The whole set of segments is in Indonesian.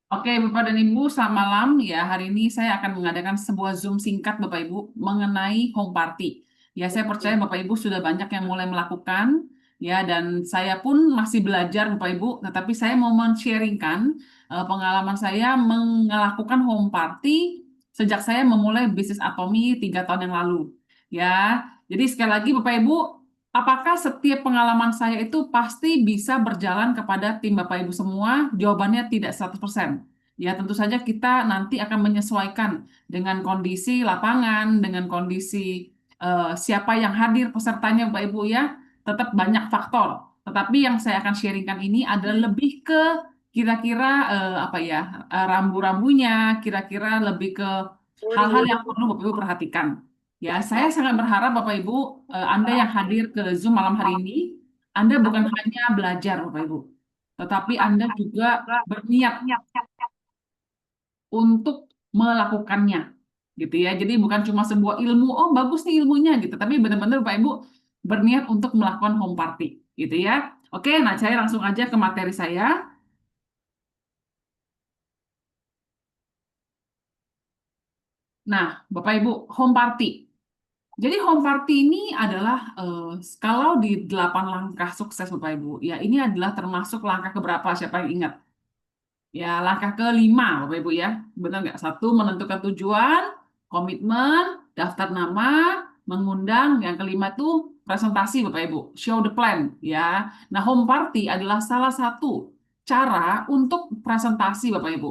Oke, Bapak dan Ibu, selamat malam. Ya, hari ini saya akan mengadakan sebuah Zoom singkat, Bapak Ibu, mengenai home party. Ya, saya percaya Bapak Ibu sudah banyak yang mulai melakukan, ya, dan saya pun masih belajar, Bapak Ibu. Tetapi saya mau men-sharingkan pengalaman saya melakukan home party sejak saya memulai bisnis Atomi 3 tahun yang lalu. Ya, jadi sekali lagi, Bapak Ibu, apakah setiap pengalaman saya itu pasti bisa berjalan kepada tim Bapak Ibu semua? Jawabannya tidak 100%. Ya, tentu saja kita nanti akan menyesuaikan dengan kondisi lapangan, dengan kondisi siapa yang hadir pesertanya Bapak Ibu ya. Tetap banyak faktor. Tetapi yang saya akan sharingkan ini adalah lebih ke kira-kira apa ya, rambu-rambunya, kira-kira lebih ke hal-hal yang perlu Bapak Ibu perhatikan. Ya, saya sangat berharap Bapak Ibu, Anda yang hadir ke Zoom malam hari ini, Anda bukan hanya belajar Bapak Ibu, tetapi Anda juga berniat untuk melakukannya, gitu ya. Jadi bukan cuma sebuah ilmu, oh bagus nih ilmunya gitu, tapi benar-benar Bapak Ibu berniat untuk melakukan home party, gitu ya. Oke, nah saya langsung aja ke materi saya. Nah, Bapak Ibu, home party. Jadi home party ini adalah kalau di 8 langkah sukses Bapak Ibu, ya ini adalah termasuk langkah keberapa siapa yang ingat? Ya, langkah kelima, Bapak Ibu ya. Benar nggak? Satu, menentukan tujuan, komitmen, daftar nama, mengundang. Yang kelima itu presentasi, Bapak Ibu. Show the plan, ya. Nah, home party adalah salah satu cara untuk presentasi, Bapak Ibu.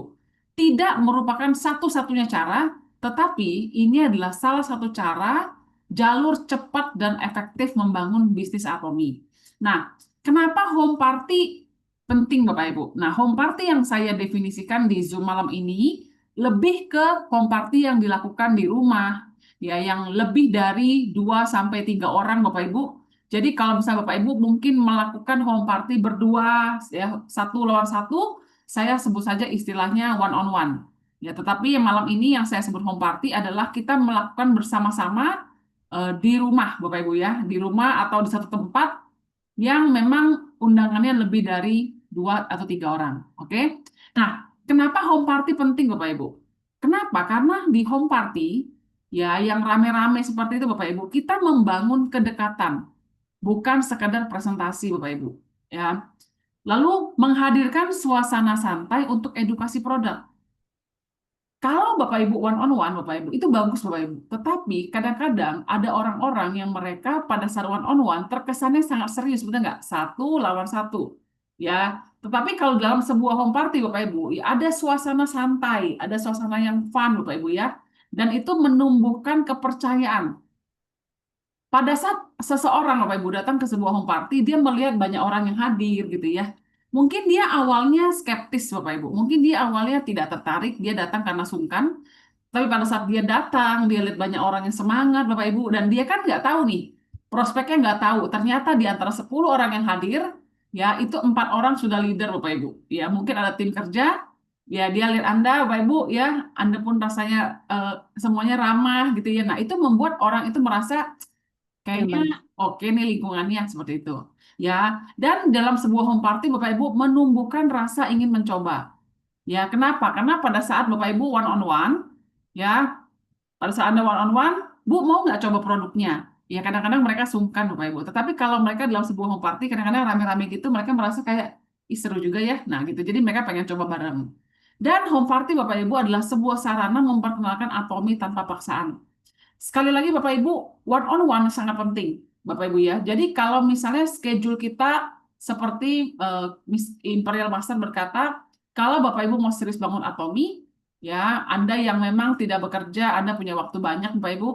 Tidak merupakan satu-satunya cara, tetapi ini adalah salah satu cara jalur cepat dan efektif membangun bisnis Atomi. Nah, kenapa home party penting Bapak Ibu? Nah, home party yang saya definisikan di Zoom malam ini lebih ke home party yang dilakukan di rumah, ya yang lebih dari 2 sampai 3 orang Bapak Ibu. Jadi kalau misalnya Bapak Ibu mungkin melakukan home party berdua, ya satu lawan satu, saya sebut saja istilahnya one on one. Ya, tetapi yang malam ini yang saya sebut home party adalah kita melakukan bersama-sama di rumah Bapak Ibu ya, di rumah atau di satu tempat yang memang undangannya lebih dari 2 atau 3 orang. Oke? Nah, kenapa home party penting Bapak Ibu? Kenapa? Karena di home party, ya yang rame-rame seperti itu Bapak Ibu, kita membangun kedekatan, bukan sekadar presentasi Bapak Ibu. Ya. Lalu menghadirkan suasana santai untuk edukasi produk. Kalau Bapak Ibu one on one, Bapak Ibu, itu bagus Bapak Ibu. Tetapi kadang-kadang ada orang-orang yang mereka pada saat one on one terkesannya sangat serius, betul nggak? Satu lawan satu. Ya, tetapi kalau dalam sebuah home party Bapak Ibu, ya ada suasana santai, ada suasana yang fun Bapak Ibu ya. Dan itu menumbuhkan kepercayaan. Pada saat seseorang Bapak Ibu datang ke sebuah home party, dia melihat banyak orang yang hadir gitu ya. Mungkin dia awalnya skeptis Bapak Ibu. Mungkin dia awalnya tidak tertarik, dia datang karena sungkan. Tapi pada saat dia datang, dia lihat banyak orang yang semangat, Bapak Ibu, dan dia kan nggak tahu nih, prospeknya nggak tahu. Ternyata di antara 10 orang yang hadir, ya itu 4 orang sudah leader, Bapak Ibu. Ya mungkin ada tim kerja, ya dia lihat Anda, Bapak Ibu, ya Anda pun rasanya semuanya ramah gitu ya. Nah itu membuat orang itu merasa kayaknya Nyaman. oke nih lingkungannya seperti itu. Ya, dan dalam sebuah home party, Bapak Ibu menumbuhkan rasa ingin mencoba. Ya, kenapa? Karena pada saat Bapak Ibu one on one, ya pada saat Anda one on one, Bu mau nggak coba produknya? Ya kadang-kadang mereka sungkan Bapak Ibu. Tetapi kalau mereka dalam sebuah home party, kadang-kadang rame-rame gitu, mereka merasa kayak, ih seru juga ya. Nah gitu, jadi mereka pengen coba bareng. Dan home party Bapak Ibu adalah sebuah sarana memperkenalkan Atomi tanpa paksaan. Sekali lagi Bapak Ibu, one on one sangat penting Bapak Ibu ya. Jadi kalau misalnya schedule kita seperti Imperial Master berkata, kalau Bapak Ibu mau serius bangun Atomi, ya Anda yang memang tidak bekerja, Anda punya waktu banyak Bapak Ibu,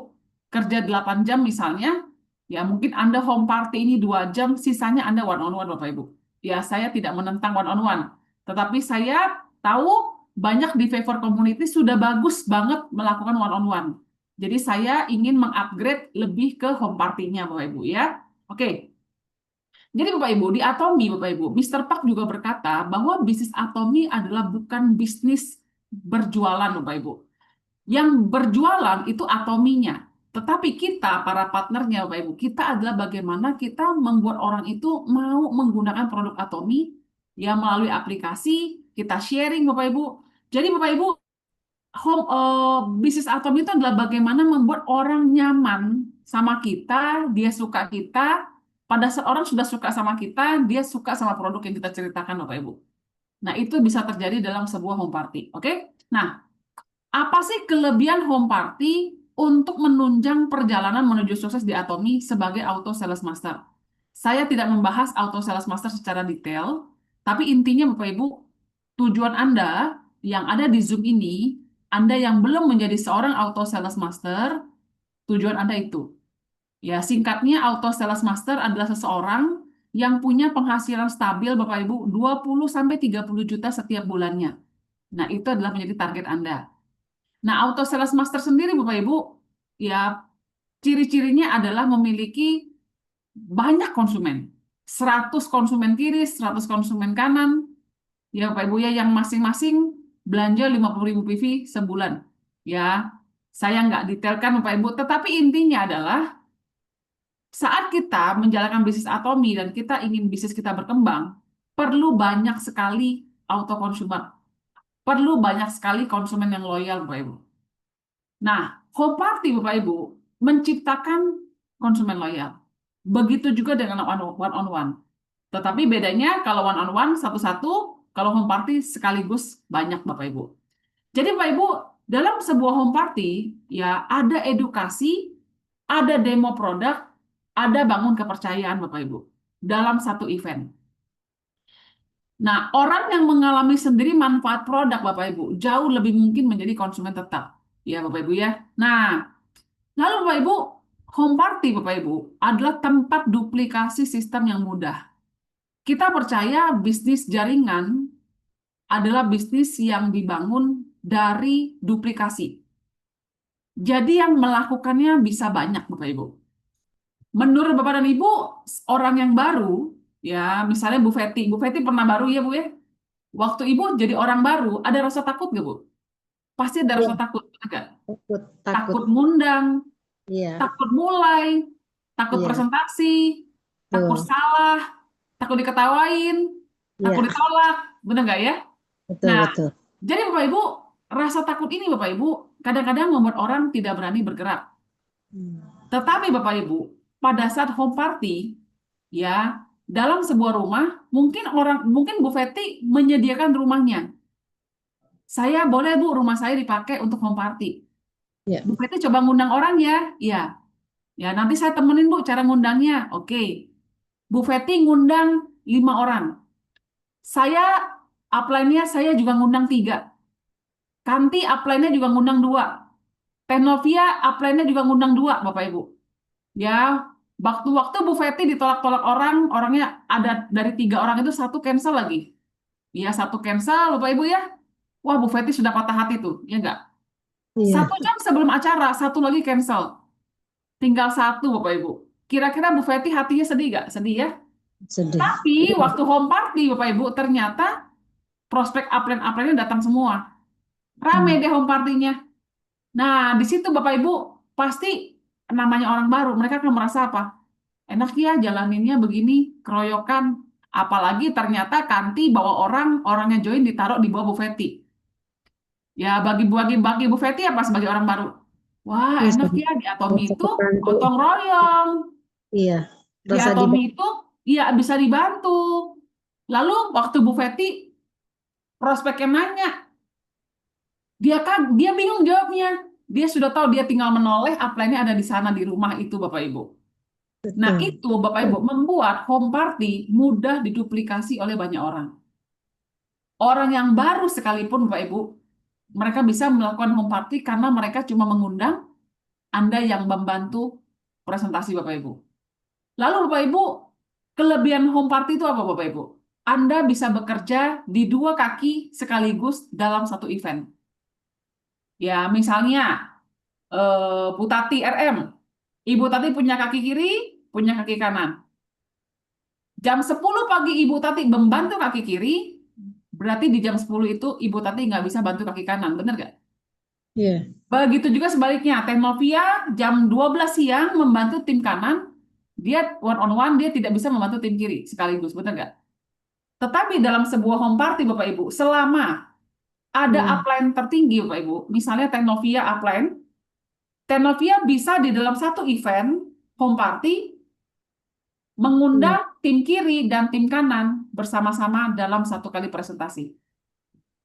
kerja 8 jam misalnya, ya mungkin Anda home party ini 2 jam, sisanya Anda one on one Bapak Ibu. Ya saya tidak menentang one on one, tetapi saya tahu banyak di Favor Community sudah bagus banget melakukan one on one. Jadi saya ingin mengupgrade lebih ke home party-nya Bapak Ibu ya. Oke. Jadi Bapak Ibu, di Atomi Bapak Ibu, Mister Park juga berkata bahwa bisnis Atomi adalah bukan bisnis berjualan Bapak Ibu. Yang berjualan itu Atominya. Tetapi kita, para partnernya Bapak Ibu, kita adalah bagaimana kita membuat orang itu mau menggunakan produk Atomi ya melalui aplikasi, kita sharing Bapak Ibu. Jadi Bapak Ibu, bisnis atom itu adalah bagaimana membuat orang nyaman sama kita, dia suka kita. Pada saat orang sudah suka sama kita, dia suka sama produk yang kita ceritakan, Bapak Ibu. Nah, itu bisa terjadi dalam sebuah home party. Oke? Nah, apa sih kelebihan home party untuk menunjang perjalanan menuju sukses di Atomi sebagai auto sales master? Saya tidak membahas auto sales master secara detail, tapi intinya Bapak Ibu, tujuan Anda yang ada di Zoom ini, Anda yang belum menjadi seorang auto sales master, tujuan Anda itu. Ya, singkatnya auto sales master adalah seseorang yang punya penghasilan stabil Bapak Ibu 20 sampai 30 juta setiap bulannya. Nah, itu adalah menjadi target Anda. Nah, auto sales master sendiri Bapak Ibu, ya ciri-cirinya adalah memiliki banyak konsumen. 100 konsumen kiri, 100 konsumen kanan. Ya Bapak Ibu ya, yang masing-masing belanja 50.000 PV sebulan. Ya, saya nggak detailkan Bapak Ibu, tetapi intinya adalah saat kita menjalankan bisnis Atomi dan kita ingin bisnis kita berkembang, perlu banyak sekali auto consumer. Perlu banyak sekali konsumen yang loyal Bapak Ibu. Nah, home party Bapak Ibu menciptakan konsumen loyal. Begitu juga dengan one on one. Tetapi bedanya kalau one on one satu-satu, kalau home party sekaligus banyak Bapak Ibu. Jadi Bapak Ibu, dalam sebuah home party ya ada edukasi, ada demo produk, ada bangun kepercayaan Bapak Ibu dalam satu event. Nah, orang yang mengalami sendiri manfaat produk Bapak Ibu jauh lebih mungkin menjadi konsumen tetap. Ya Bapak Ibu ya. Nah, lalu Bapak Ibu, home party Bapak Ibu adalah tempat duplikasi sistem yang mudah. Kita percaya bisnis jaringan adalah bisnis yang dibangun dari duplikasi. Jadi yang melakukannya bisa banyak Bapak Ibu. Menurut Bapak dan Ibu, orang yang baru, ya misalnya Bu Feti pernah baru ya Bu ya? Waktu Ibu jadi orang baru, ada rasa takut nggak Bu? Pasti ada Iya, rasa takut, enggak? takut, takut. Takut ngundang, Iya, takut mulai, takut iya, presentasi, takut betul. salah, takut diketawain, takut Iya, ditolak, benar nggak ya? betul, Nah, betul. jadi Bapak Ibu, rasa takut ini Bapak Ibu kadang-kadang membuat orang tidak berani bergerak. Hmm. Tetapi Bapak Ibu, pada saat home party, ya, dalam sebuah rumah, mungkin Bu Feti menyediakan rumahnya. Saya boleh Bu, rumah saya dipakai untuk home party. Iya, Bu Feti coba ngundang orang ya, ya, ya nanti saya temenin Bu cara ngundangnya. Oke, Bu Feti ngundang 5 orang. Saya upline-nya saya juga ngundang 3. Kanti upline-nya juga ngundang 2. Tenovia upline-nya juga ngundang 2, Bapak Ibu. Ya, waktu-waktu Bu Feti ditolak-tolak orang, orangnya ada dari 3 orang itu satu cancel lagi. Ya, satu cancel, Bapak Ibu ya. Wah, Bu Feti sudah patah hati tuh, ya enggak? iya, 1 jam sebelum acara, satu lagi cancel. Tinggal satu, Bapak Ibu. Kira-kira Bu Feti hatinya sedih nggak? Sedih ya. sedih. Tapi Iya, waktu home party, Bapak Ibu, ternyata prospek upline-upline-nya datang semua. Rame hmm. deh home party-nya. Nah, di situ Bapak Ibu pasti namanya orang baru, mereka akan merasa apa? Enak ya jalaninnya begini, keroyokan. Apalagi ternyata Kanti bawa orang, orangnya join ditaruh di bawah Bu Feti. Ya bagi Bu Feti apa sebagai orang baru? Wah Iya, enak ya di Atomi rasa itu kebantu. gotong royong. Iya, Di rasa Atomi dibantu. itu ya bisa dibantu. Lalu waktu Bu Feti prospeknya nanya, dia bingung jawabnya. Dia sudah tahu dia tinggal menoleh upline-nya ada di sana di rumah itu Bapak Ibu. Nah, Betul. itu Bapak Ibu membuat home party mudah diduplikasi oleh banyak orang. Orang yang baru sekalipun Bapak Ibu, mereka bisa melakukan home party karena mereka cuma mengundang Anda yang membantu presentasi Bapak Ibu. Lalu Bapak Ibu, kelebihan home party itu apa Bapak Ibu? Anda bisa bekerja di 2 kaki sekaligus dalam satu event. Ya, misalnya Bu Tati RM. Ibu Tati punya kaki kiri, punya kaki kanan. Jam 10 pagi Ibu Tati membantu kaki kiri, berarti di jam 10 itu Ibu Tati nggak bisa bantu kaki kanan, bener nggak? Iya, Begitu juga sebaliknya, Teknovia jam 12 siang membantu tim kanan, dia one on one, dia tidak bisa membantu tim kiri sekaligus, bener nggak? Tetapi dalam sebuah home party Bapak Ibu, selama ada Iya. upline tertinggi, Bapak Ibu. Misalnya Teknovia upline. Teknovia bisa di dalam satu event home party Iya. mengundang tim kiri dan tim kanan bersama-sama dalam satu kali presentasi.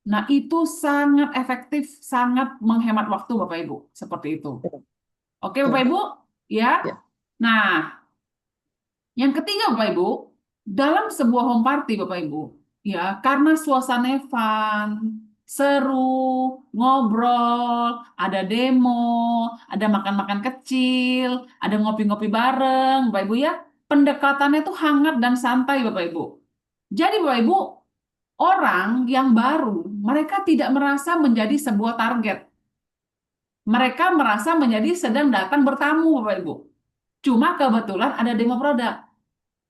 Nah, itu sangat efektif, sangat menghemat waktu, Bapak Ibu. Seperti itu. Oke, Bapak Betul. Ibu? Ya. Ya. Nah, yang ketiga, Bapak Ibu, dalam sebuah home party, Bapak Ibu, ya, karena suasananya fun, seru, ngobrol, ada demo, ada makan-makan kecil, ada ngopi-ngopi bareng, Bapak Ibu ya, pendekatannya tuh hangat dan santai, Bapak Ibu. Jadi, Bapak Ibu, orang yang baru, mereka tidak merasa menjadi sebuah target. Mereka merasa menjadi sedang datang bertamu, Bapak Ibu. Cuma kebetulan ada demo produk.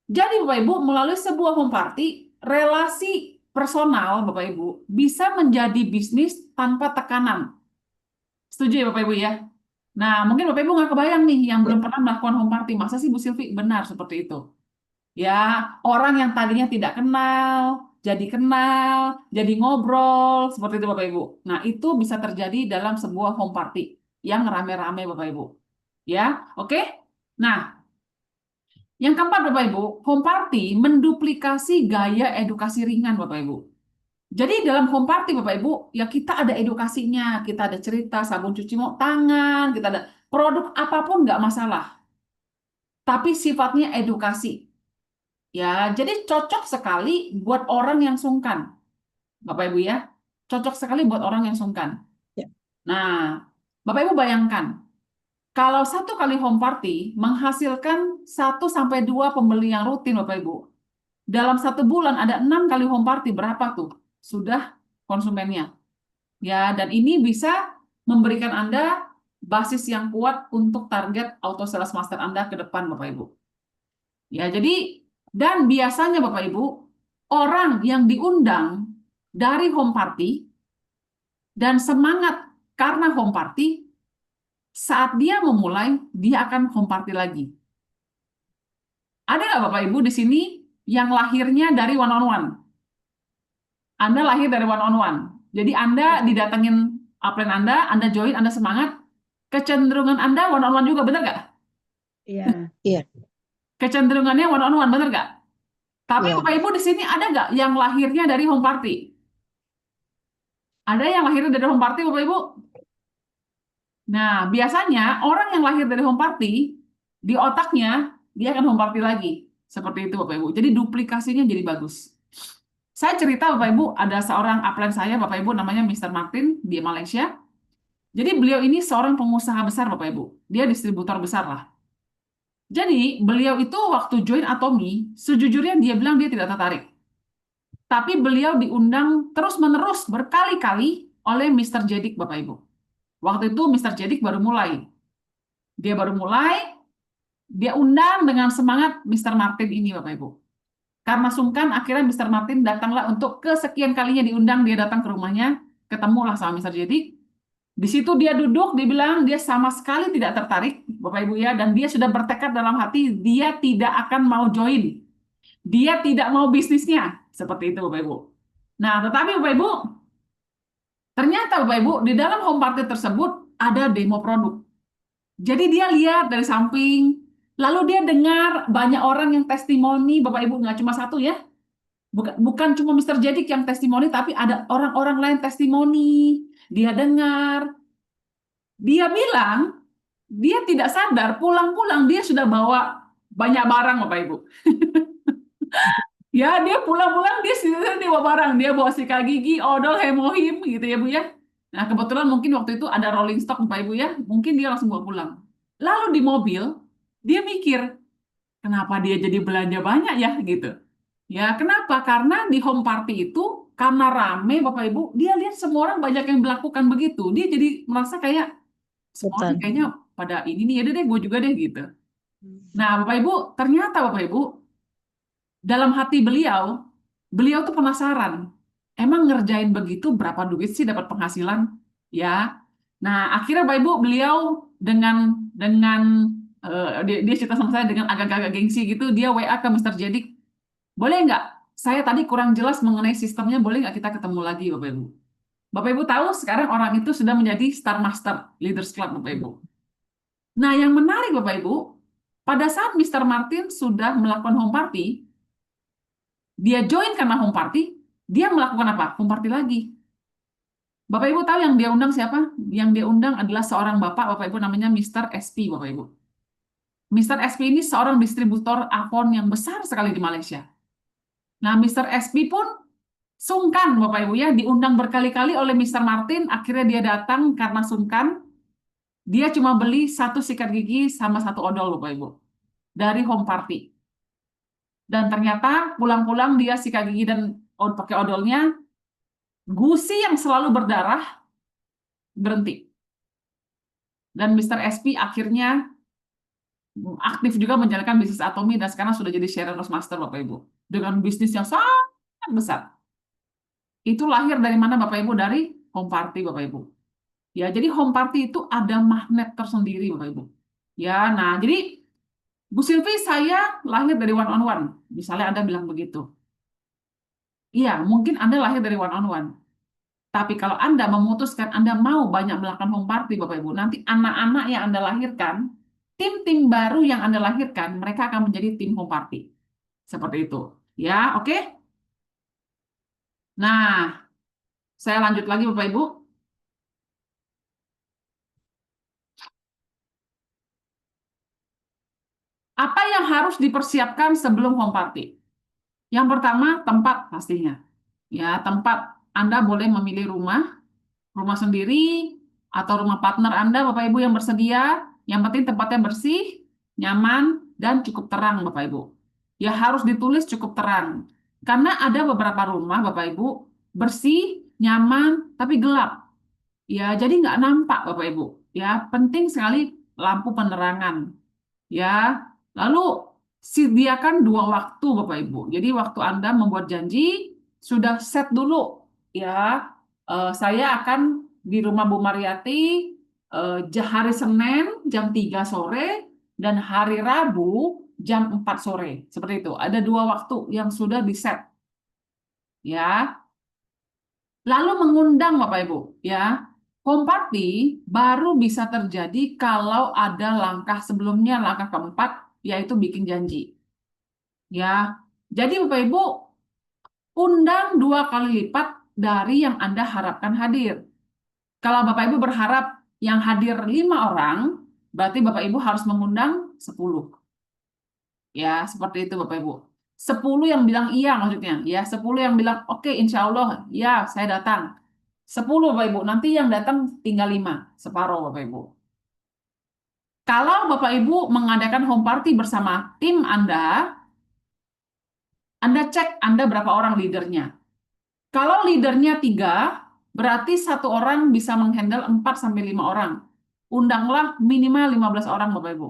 Jadi Bapak Ibu, melalui sebuah home party, relasi personal Bapak Ibu bisa menjadi bisnis tanpa tekanan. Setuju ya Bapak Ibu ya? Nah, mungkin Bapak Ibu nggak kebayang nih yang Ya. belum pernah melakukan home party. Masa sih Bu Silvi? Benar seperti itu. Ya, orang yang tadinya tidak kenal, jadi ngobrol, seperti itu Bapak Ibu. Nah, itu bisa terjadi dalam sebuah home party yang rame-rame Bapak Ibu. Ya, oke? Nah, yang keempat, Bapak Ibu, home party menduplikasi gaya edukasi ringan, Bapak Ibu. Jadi dalam home party, Bapak Ibu, ya kita ada edukasinya, kita ada cerita, sabun cuci mau tangan, kita ada produk apapun nggak masalah. Tapi sifatnya edukasi. Ya, jadi cocok sekali buat orang yang sungkan, Bapak Ibu ya. Cocok sekali buat orang yang sungkan. Ya. Nah, Bapak Ibu bayangkan, kalau satu kali home party menghasilkan 1 sampai 2 pembeli yang rutin, Bapak Ibu. Dalam 1 bulan ada 6 kali home party, berapa tuh? Sudah konsumennya. Ya, dan ini bisa memberikan Anda basis yang kuat untuk target auto sales master Anda ke depan, Bapak Ibu. Ya, jadi dan biasanya Bapak Ibu, orang yang diundang dari home party dan semangat karena home party, saat dia memulai, dia akan home party lagi. Ada nggak Bapak Ibu di sini yang lahirnya dari one on one? Anda lahir dari one on one. Jadi Anda didatengin upline Anda join, Anda semangat. Kecenderungan Anda one on one juga, benar nggak? Iya. Iya. Kecenderungannya one on one, benar nggak? Tapi Iya. Bapak Ibu di sini ada nggak yang lahirnya dari home party? Ada yang lahirnya dari home party, Bapak Ibu? Nah, biasanya orang yang lahir dari home party, di otaknya, dia akan home party lagi. Seperti itu, Bapak Ibu. Jadi duplikasinya jadi bagus. Saya cerita, Bapak Ibu, ada seorang upline saya, Bapak Ibu, namanya Mr. Martin di Malaysia. Jadi beliau ini seorang pengusaha besar, Bapak Ibu. Dia distributor besar lah. Jadi beliau itu waktu join Atomi, sejujurnya dia bilang dia tidak tertarik. Tapi beliau diundang terus-menerus berkali-kali oleh Mr. Jedik, Bapak Ibu. Waktu itu Mr. Jedik baru mulai. Dia baru mulai, dia undang dengan semangat Mr. Martin ini, Bapak Ibu. Karena sungkan, akhirnya Mr. Martin datanglah untuk kesekian kalinya diundang, dia datang ke rumahnya, ketemulah sama Mr. Jedik. Di situ dia duduk, dia bilang dia sama sekali tidak tertarik, Bapak Ibu ya, dan dia sudah bertekad dalam hati, dia tidak akan mau join. Dia tidak mau bisnisnya. Seperti itu, Bapak Ibu. Nah, tetapi Bapak Ibu, ternyata Bapak Ibu, di dalam home party tersebut ada demo produk. Jadi dia lihat dari samping, lalu dia dengar banyak orang yang testimoni, Bapak Ibu, nggak cuma satu ya. Bukan cuma Mr. Jedik yang testimoni, tapi ada orang-orang lain testimoni. Dia dengar, dia bilang, dia tidak sadar, pulang-pulang dia sudah bawa banyak barang, Bapak Ibu. Ya, dia pulang-pulang dia sendiri dia bawa barang. Dia bawa sikat gigi, odol, hemohim, gitu ya, Bu ya. Nah, kebetulan mungkin waktu itu ada rolling stock, Bapak Ibu ya. Mungkin dia langsung bawa pulang. Lalu di mobil, dia mikir, kenapa dia jadi belanja banyak ya, gitu. Ya, kenapa? Karena di home party itu, karena rame, Bapak Ibu, dia lihat semua orang banyak yang melakukan begitu. Dia jadi merasa kayak, semua orang Ikutan. kayaknya pada ini nih, ya deh, gue juga deh, gitu. Nah, Bapak Ibu, ternyata Bapak Ibu, dalam hati beliau, beliau tuh penasaran. Emang ngerjain begitu berapa duit sih dapat penghasilan? Ya. Nah, akhirnya Bapak Ibu beliau dengan dia cerita sama saya dengan agak-agak gengsi gitu, dia WA ke Mr. Jedik, boleh nggak? Saya tadi kurang jelas mengenai sistemnya, boleh nggak kita ketemu lagi, Bapak Ibu? Bapak Ibu tahu sekarang orang itu sudah menjadi Star Master Leaders Club, Bapak Ibu. Nah, yang menarik Bapak Ibu, pada saat Mr. Martin sudah melakukan home party, dia join karena home party, dia melakukan apa? Home party lagi. Bapak Ibu tahu yang dia undang siapa? Yang dia undang adalah seorang Bapak Ibu namanya Mr. SP, Bapak Ibu. Mr. SP ini seorang distributor Avon yang besar sekali di Malaysia. Nah, Mr. SP pun sungkan, Bapak Ibu ya, diundang berkali-kali oleh Mr. Martin, akhirnya dia datang karena sungkan. Dia cuma beli satu sikat gigi sama satu odol, Bapak Ibu, dari home party. Dan ternyata pulang-pulang dia sikat gigi dan pakai odolnya, gusi yang selalu berdarah berhenti. Dan Mr. SP akhirnya aktif juga menjalankan bisnis Atomi dan sekarang sudah jadi Shareholders Master, Bapak Ibu, dengan bisnis yang sangat besar. Itu lahir dari mana, Bapak Ibu? Dari home party, Bapak Ibu. Ya, jadi home party itu ada magnet tersendiri, Bapak Ibu. Ya, nah jadi Bu Silvi, saya lahir dari one on one. Misalnya Anda bilang begitu. Iya, mungkin Anda lahir dari one on one. Tapi kalau Anda memutuskan Anda mau banyak melakukan home party, Bapak Ibu, nanti anak-anak yang Anda lahirkan, tim-tim baru yang Anda lahirkan, mereka akan menjadi tim home party. Seperti itu. Ya, oke? Nah, saya lanjut lagi, Bapak Ibu. Apa yang harus dipersiapkan sebelum home party? Yang pertama, tempat pastinya. Ya, tempat. Anda boleh memilih rumah sendiri, atau rumah partner Anda, Bapak Ibu yang bersedia. Yang penting tempatnya bersih, nyaman, dan cukup terang, Bapak Ibu. Ya harus ditulis cukup terang. Karena ada beberapa rumah, Bapak Ibu, bersih, nyaman, tapi gelap. Ya, jadi nggak nampak, Bapak Ibu. Ya, penting sekali lampu penerangan. Ya, lalu sediakan 2 waktu, Bapak Ibu. Jadi waktu Anda membuat janji, sudah set dulu. Ya, saya akan di rumah Bu Mariati hari Senin jam 3 sore dan hari Rabu jam 4 sore. Seperti itu. Ada 2 waktu yang sudah di set. Ya, lalu mengundang Bapak Ibu. Ya, home party baru bisa terjadi kalau ada langkah sebelumnya, langkah keempat, yaitu bikin janji. Ya, jadi Bapak Ibu undang 2 kali lipat dari yang Anda harapkan hadir. Kalau Bapak Ibu berharap yang hadir 5 orang, berarti Bapak Ibu harus mengundang 10. Ya, seperti itu Bapak Ibu. 10 yang bilang iya maksudnya. Ya, 10 yang bilang oke, insya Allah, ya saya datang. 10 Bapak Ibu, nanti yang datang tinggal 5, separuh Bapak Ibu. Kalau Bapak Ibu mengadakan home party bersama tim Anda cek Anda berapa orang leadernya. Kalau leadernya 3, berarti satu orang bisa menghandle 4 sampai 5 orang. Undanglah minimal 15 orang, Bapak Ibu.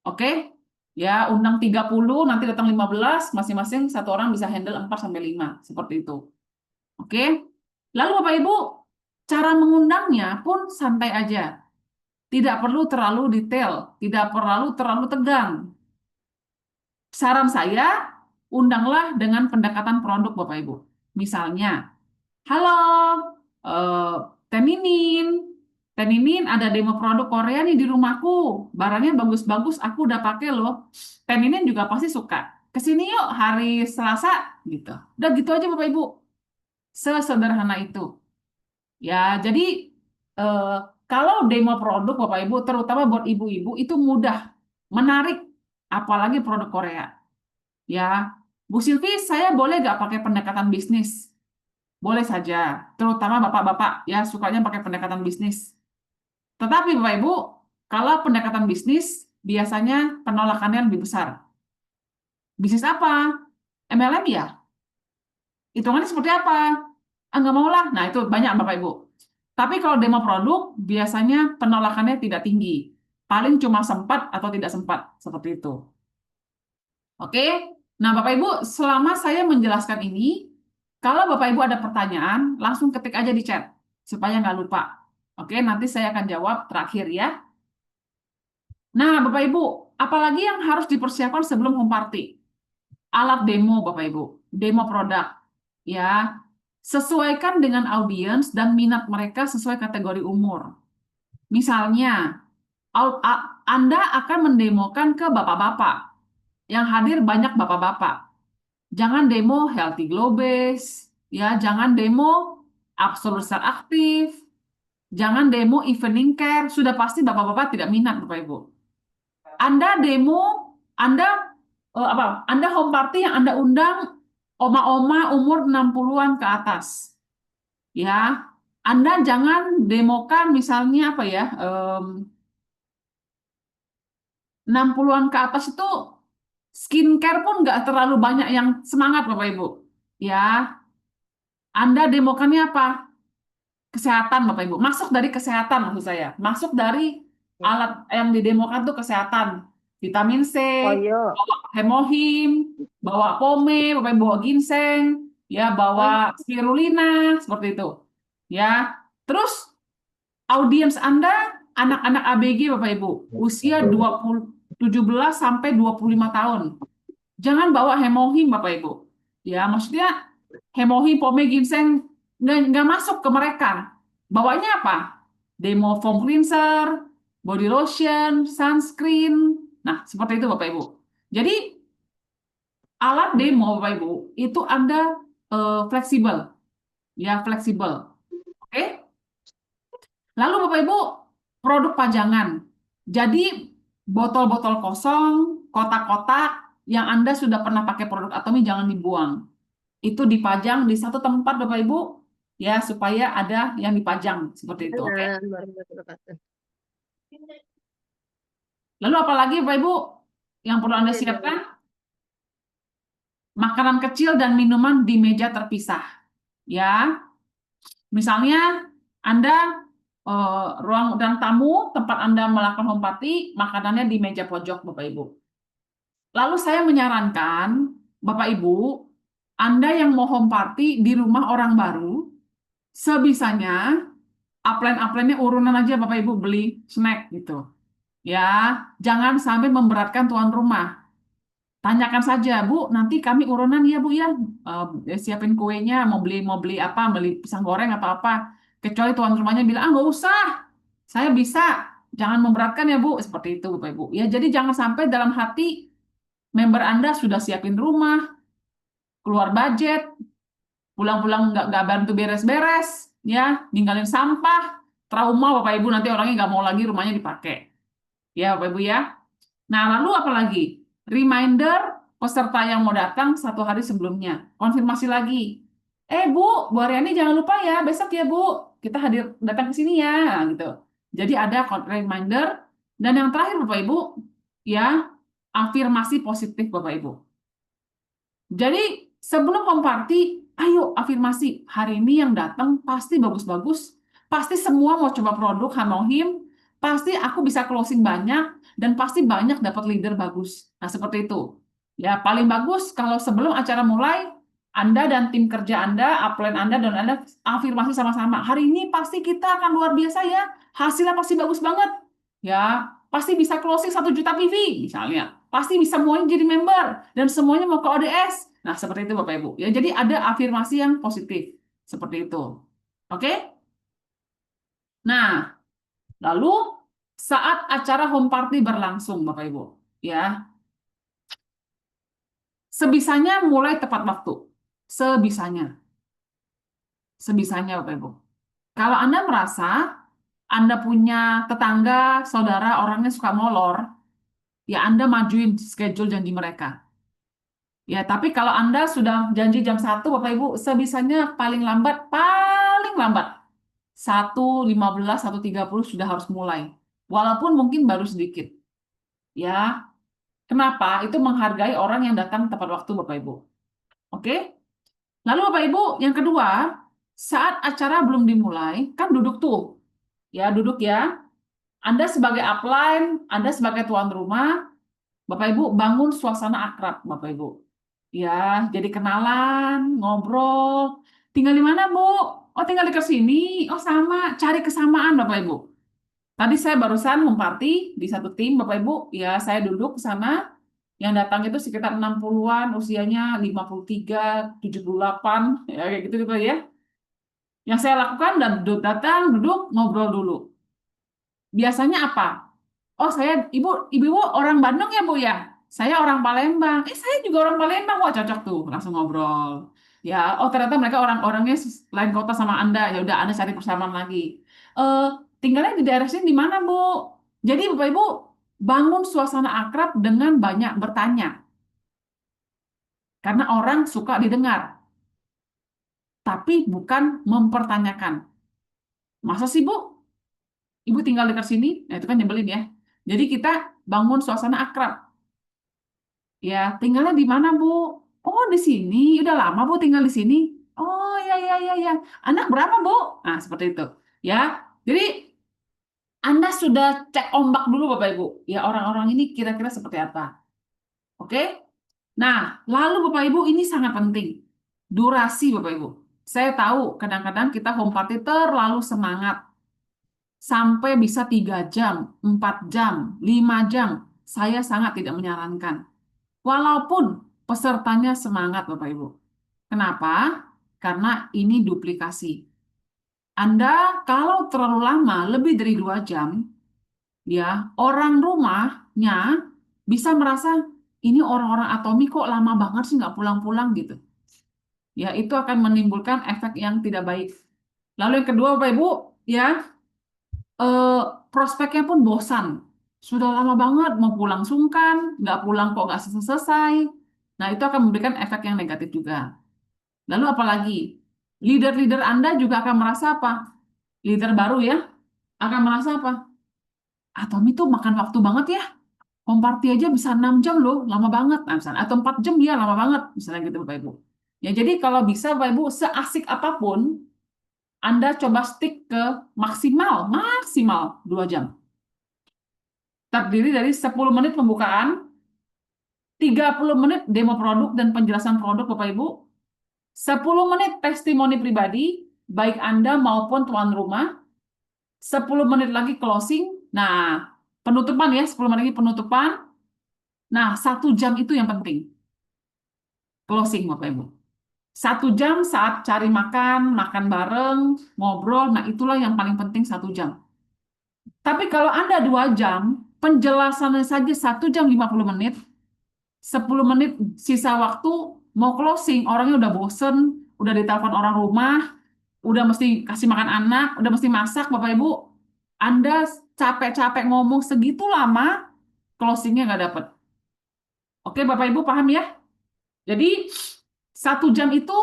Oke? Ya, undang 30, nanti datang 15, masing-masing satu orang bisa handle 4 sampai 5. Seperti itu. Oke? Lalu Bapak Ibu, cara mengundangnya pun santai aja. Tidak perlu terlalu detail, tidak perlu terlalu tegang. Saran saya, undanglah dengan pendekatan produk, Bapak Ibu. Misalnya, halo, eh, Teh Minin. Teh Minin ada demo produk Korea nih di rumahku. Barangnya bagus-bagus, aku udah pakai loh. Teh Minin juga pasti suka. Kesini yuk hari Selasa, gitu. Udah gitu aja Bapak Ibu. Sesederhana itu. Ya, jadi eh, kalau demo produk Bapak Ibu, terutama buat ibu-ibu, itu mudah, menarik. Apalagi produk Korea. Ya, Bu Silvi, saya boleh nggak pakai pendekatan bisnis? Boleh saja, terutama bapak-bapak ya sukanya pakai pendekatan bisnis. Tetapi Bapak Ibu, kalau pendekatan bisnis biasanya penolakannya lebih besar. Bisnis apa? MLM ya? Hitungannya seperti apa? Ah, nggak mau lah. Nah, itu banyak Bapak Ibu. Tapi kalau demo produk, biasanya penolakannya tidak tinggi. Paling cuma sempat atau tidak sempat. Seperti itu. Oke? Nah, Bapak Ibu, selama saya menjelaskan ini, kalau Bapak Ibu ada pertanyaan, langsung ketik aja di chat. Supaya nggak lupa. Oke, nanti saya akan jawab terakhir ya. Nah, Bapak Ibu, apalagi yang harus dipersiapkan sebelum home party? Alat demo, Bapak Ibu. Demo produk. Ya, Sesuaikan dengan audiens dan minat mereka sesuai kategori umur. Misalnya, Anda akan mendemokan ke bapak-bapak. Yang hadir banyak bapak-bapak. Jangan demo Healthy Globes, ya, jangan demo Absolute Star Aktif, jangan demo Evening Care. Sudah pasti bapak-bapak tidak minat, Bapak Ibu. Anda demo, Anda apa? Anda home party yang Anda undang oma-oma umur 60-an ke atas. Ya. Anda jangan demokan misalnya apa ya? 60-an ke atas itu skincare pun nggak terlalu banyak yang semangat Bapak Ibu. Ya, Anda demokannya apa? Kesehatan Bapak Ibu. Masuk dari kesehatan maksud saya. Masuk dari Ya. alat yang didemokan tuh kesehatan. Vitamin C, Oh iya. bawa hemohim, bawa pome, Bapak Ibu bawa ginseng, ya Oh bawa iya. spirulina seperti itu. Ya. Terus audiens Anda anak-anak ABG Bapak Ibu, usia 17 sampai 25 tahun. Jangan bawa hemohim Bapak Ibu. Ya, maksudnya hemohim, pome, ginseng nggak masuk ke mereka. Bawanya apa? Demo foam cleanser, body lotion, sunscreen. Nah, seperti itu Bapak Ibu. Jadi alat demo Bapak Ibu itu Anda fleksibel, ya fleksibel. Oke? Lalu Bapak Ibu produk pajangan. Jadi botol-botol kosong, kotak-kotak yang Anda sudah pernah pakai produk Atomi jangan dibuang. Itu dipajang di satu tempat Bapak Ibu ya supaya ada yang dipajang seperti itu, oke? Benar, baru betul. Lalu apalagi Bapak Ibu yang perlu Anda Oke, siapkan? dong. Makanan kecil dan minuman di meja terpisah. Ya, misalnya Anda ruang dan tamu tempat Anda melakukan home party, makanannya di meja pojok Bapak Ibu. Lalu saya menyarankan Bapak Ibu, Anda yang mau home party di rumah orang baru, sebisanya upline-upline-nya urunan aja Bapak Ibu beli snack gitu. Ya, jangan sampai memberatkan tuan rumah. Tanyakan saja, Bu, nanti kami urunan ya Bu ya. Siapin kuenya, mau beli apa, beli pisang goreng atau apa. Kecuali tuan rumahnya bilang, ah nggak usah, saya bisa. Jangan memberatkan ya Bu, seperti itu Bapak Ibu. Ya, jadi jangan sampai dalam hati member Anda sudah siapin rumah, keluar budget, pulang-pulang nggak bantu beres-beres, ya, ninggalin sampah, trauma Bapak Ibu nanti orangnya nggak mau lagi rumahnya dipakai. Ya Bapak Ibu ya. Nah, lalu apa lagi? Reminder peserta yang mau datang 1 hari sebelumnya. Konfirmasi lagi. Bu, Bu Aryani jangan lupa ya, besok ya Bu, kita hadir datang ke sini ya, gitu. Jadi ada reminder. Dan yang terakhir Bapak Ibu, ya, afirmasi positif Bapak Ibu. Jadi sebelum home party, ayo afirmasi. Hari ini yang datang pasti bagus-bagus, pasti semua mau coba produk Hanohim, pasti aku bisa closing banyak, dan pasti banyak dapat leader bagus. Nah, seperti itu. Ya, paling bagus kalau sebelum acara mulai, Anda dan tim kerja Anda, upline Anda, dan Anda afirmasi sama-sama. Hari ini pasti kita akan luar biasa ya, hasilnya pasti bagus banget. Ya, pasti bisa closing 1 juta PV misalnya. Pasti bisa semuanya jadi member dan semuanya mau ke ODS. Nah, seperti itu Bapak Ibu. Ya, jadi ada afirmasi yang positif. Seperti itu. Oke? Nah, lalu saat acara home party berlangsung Bapak Ibu, ya, sebisanya mulai tepat waktu. Sebisanya. Sebisanya Bapak Ibu. Kalau Anda merasa Anda punya tetangga, saudara, orangnya suka molor, ya Anda majuin schedule janji mereka. Ya, tapi kalau Anda sudah janji jam 1, Bapak Ibu, sebisanya paling lambat 1:15, 1:30 sudah harus mulai. Walaupun mungkin baru sedikit. Ya, kenapa? Itu menghargai orang yang datang tepat waktu, Bapak Ibu. Oke? Lalu Bapak Ibu, yang kedua, saat acara belum dimulai, kan duduk tuh. Ya, duduk ya. Anda sebagai upline, Anda sebagai tuan rumah, Bapak Ibu bangun suasana akrab, Bapak Ibu. Ya, jadi kenalan, ngobrol. Tinggal di mana, Bu? Oh, tinggal di sini. Oh, sama. Cari kesamaan, Bapak Ibu. Tadi saya barusan home party di satu tim, Bapak Ibu. Ya, saya duduk ke sana. Yang datang itu sekitar 60-an, usianya 53, 78, ya kayak gitu gitu ya. Yang saya lakukan dan datang, duduk, ngobrol dulu. Biasanya apa? Oh, ibu orang Bandung ya, Bu ya? Saya orang Palembang. Saya juga orang Palembang. Wah, cocok tuh, langsung ngobrol. Ya, oh ternyata mereka orang-orangnya lain kota sama Anda. Ya udah, Anda cari persamaan lagi. Eh, tinggalnya di daerah sini di mana, Bu? Jadi Bapak Ibu bangun suasana akrab dengan banyak bertanya, karena orang suka didengar, tapi bukan mempertanyakan. Masa sih, Bu? Ibu tinggal dekat sini? Nah, itu kan nyebelin ya. Jadi kita bangun suasana akrab. Ya, tinggalnya di mana, Bu? Oh, di sini. Udah lama, Bu, tinggal di sini. Oh, ya, ya, ya, ya. Anak berapa, Bu? Nah, seperti itu. Ya, jadi Anda sudah cek ombak dulu, Bapak Ibu. Ya, orang-orang ini kira-kira seperti apa. Oke? Nah, lalu Bapak Ibu ini sangat penting. Durasi, Bapak Ibu. Saya tahu kadang-kadang kita home party terlalu semangat. Sampai bisa 3 jam, 4 jam, 5 jam. Saya sangat tidak menyarankan. Walaupun pesertanya semangat, Bapak Ibu. Kenapa? Karena ini duplikasi. Anda kalau terlalu lama, lebih dari 2 jam, ya orang rumahnya bisa merasa ini orang-orang Atomi kok lama banget sih nggak pulang-pulang gitu. Ya itu akan menimbulkan efek yang tidak baik. Lalu yang kedua, Bapak Ibu, ya eh, prospeknya pun bosan. Sudah lama banget mau pulang sungkan, nggak pulang kok nggak selesai. Nah itu akan memberikan efek yang negatif juga. Lalu apalagi, leader-leader Anda juga akan merasa apa? Leader baru ya, akan merasa apa? Tommy tuh makan waktu banget ya. Home party aja bisa 6 jam loh, lama banget. Nah, misalnya, atau 4 jam dia lama banget. Misalnya gitu Bapak Ibu. Ya jadi kalau bisa Bapak Ibu, seasik apapun, Anda coba stick ke maksimal 2 jam. Terdiri dari 10 menit pembukaan, 30 menit demo produk dan penjelasan produk Bapak Ibu, 10 menit testimoni pribadi, baik Anda maupun tuan rumah, 10 menit lagi closing. Nah, penutupan ya, 10 menit lagi penutupan. Nah, 1 jam itu yang penting. Closing, Bapak Ibu. 1 jam saat cari makan, makan bareng, ngobrol. Nah, itulah yang paling penting 1 jam. Tapi kalau Anda 2 jam, penjelasannya saja 1 jam 50 menit, 10 menit sisa waktu, mau closing, orangnya udah bosen, udah ditelepon orang rumah, udah mesti kasih makan anak, udah mesti masak, Bapak Ibu. Anda capek-capek ngomong segitu lama, closingnya nggak dapet. Oke, Bapak Ibu paham ya? Jadi 1 jam itu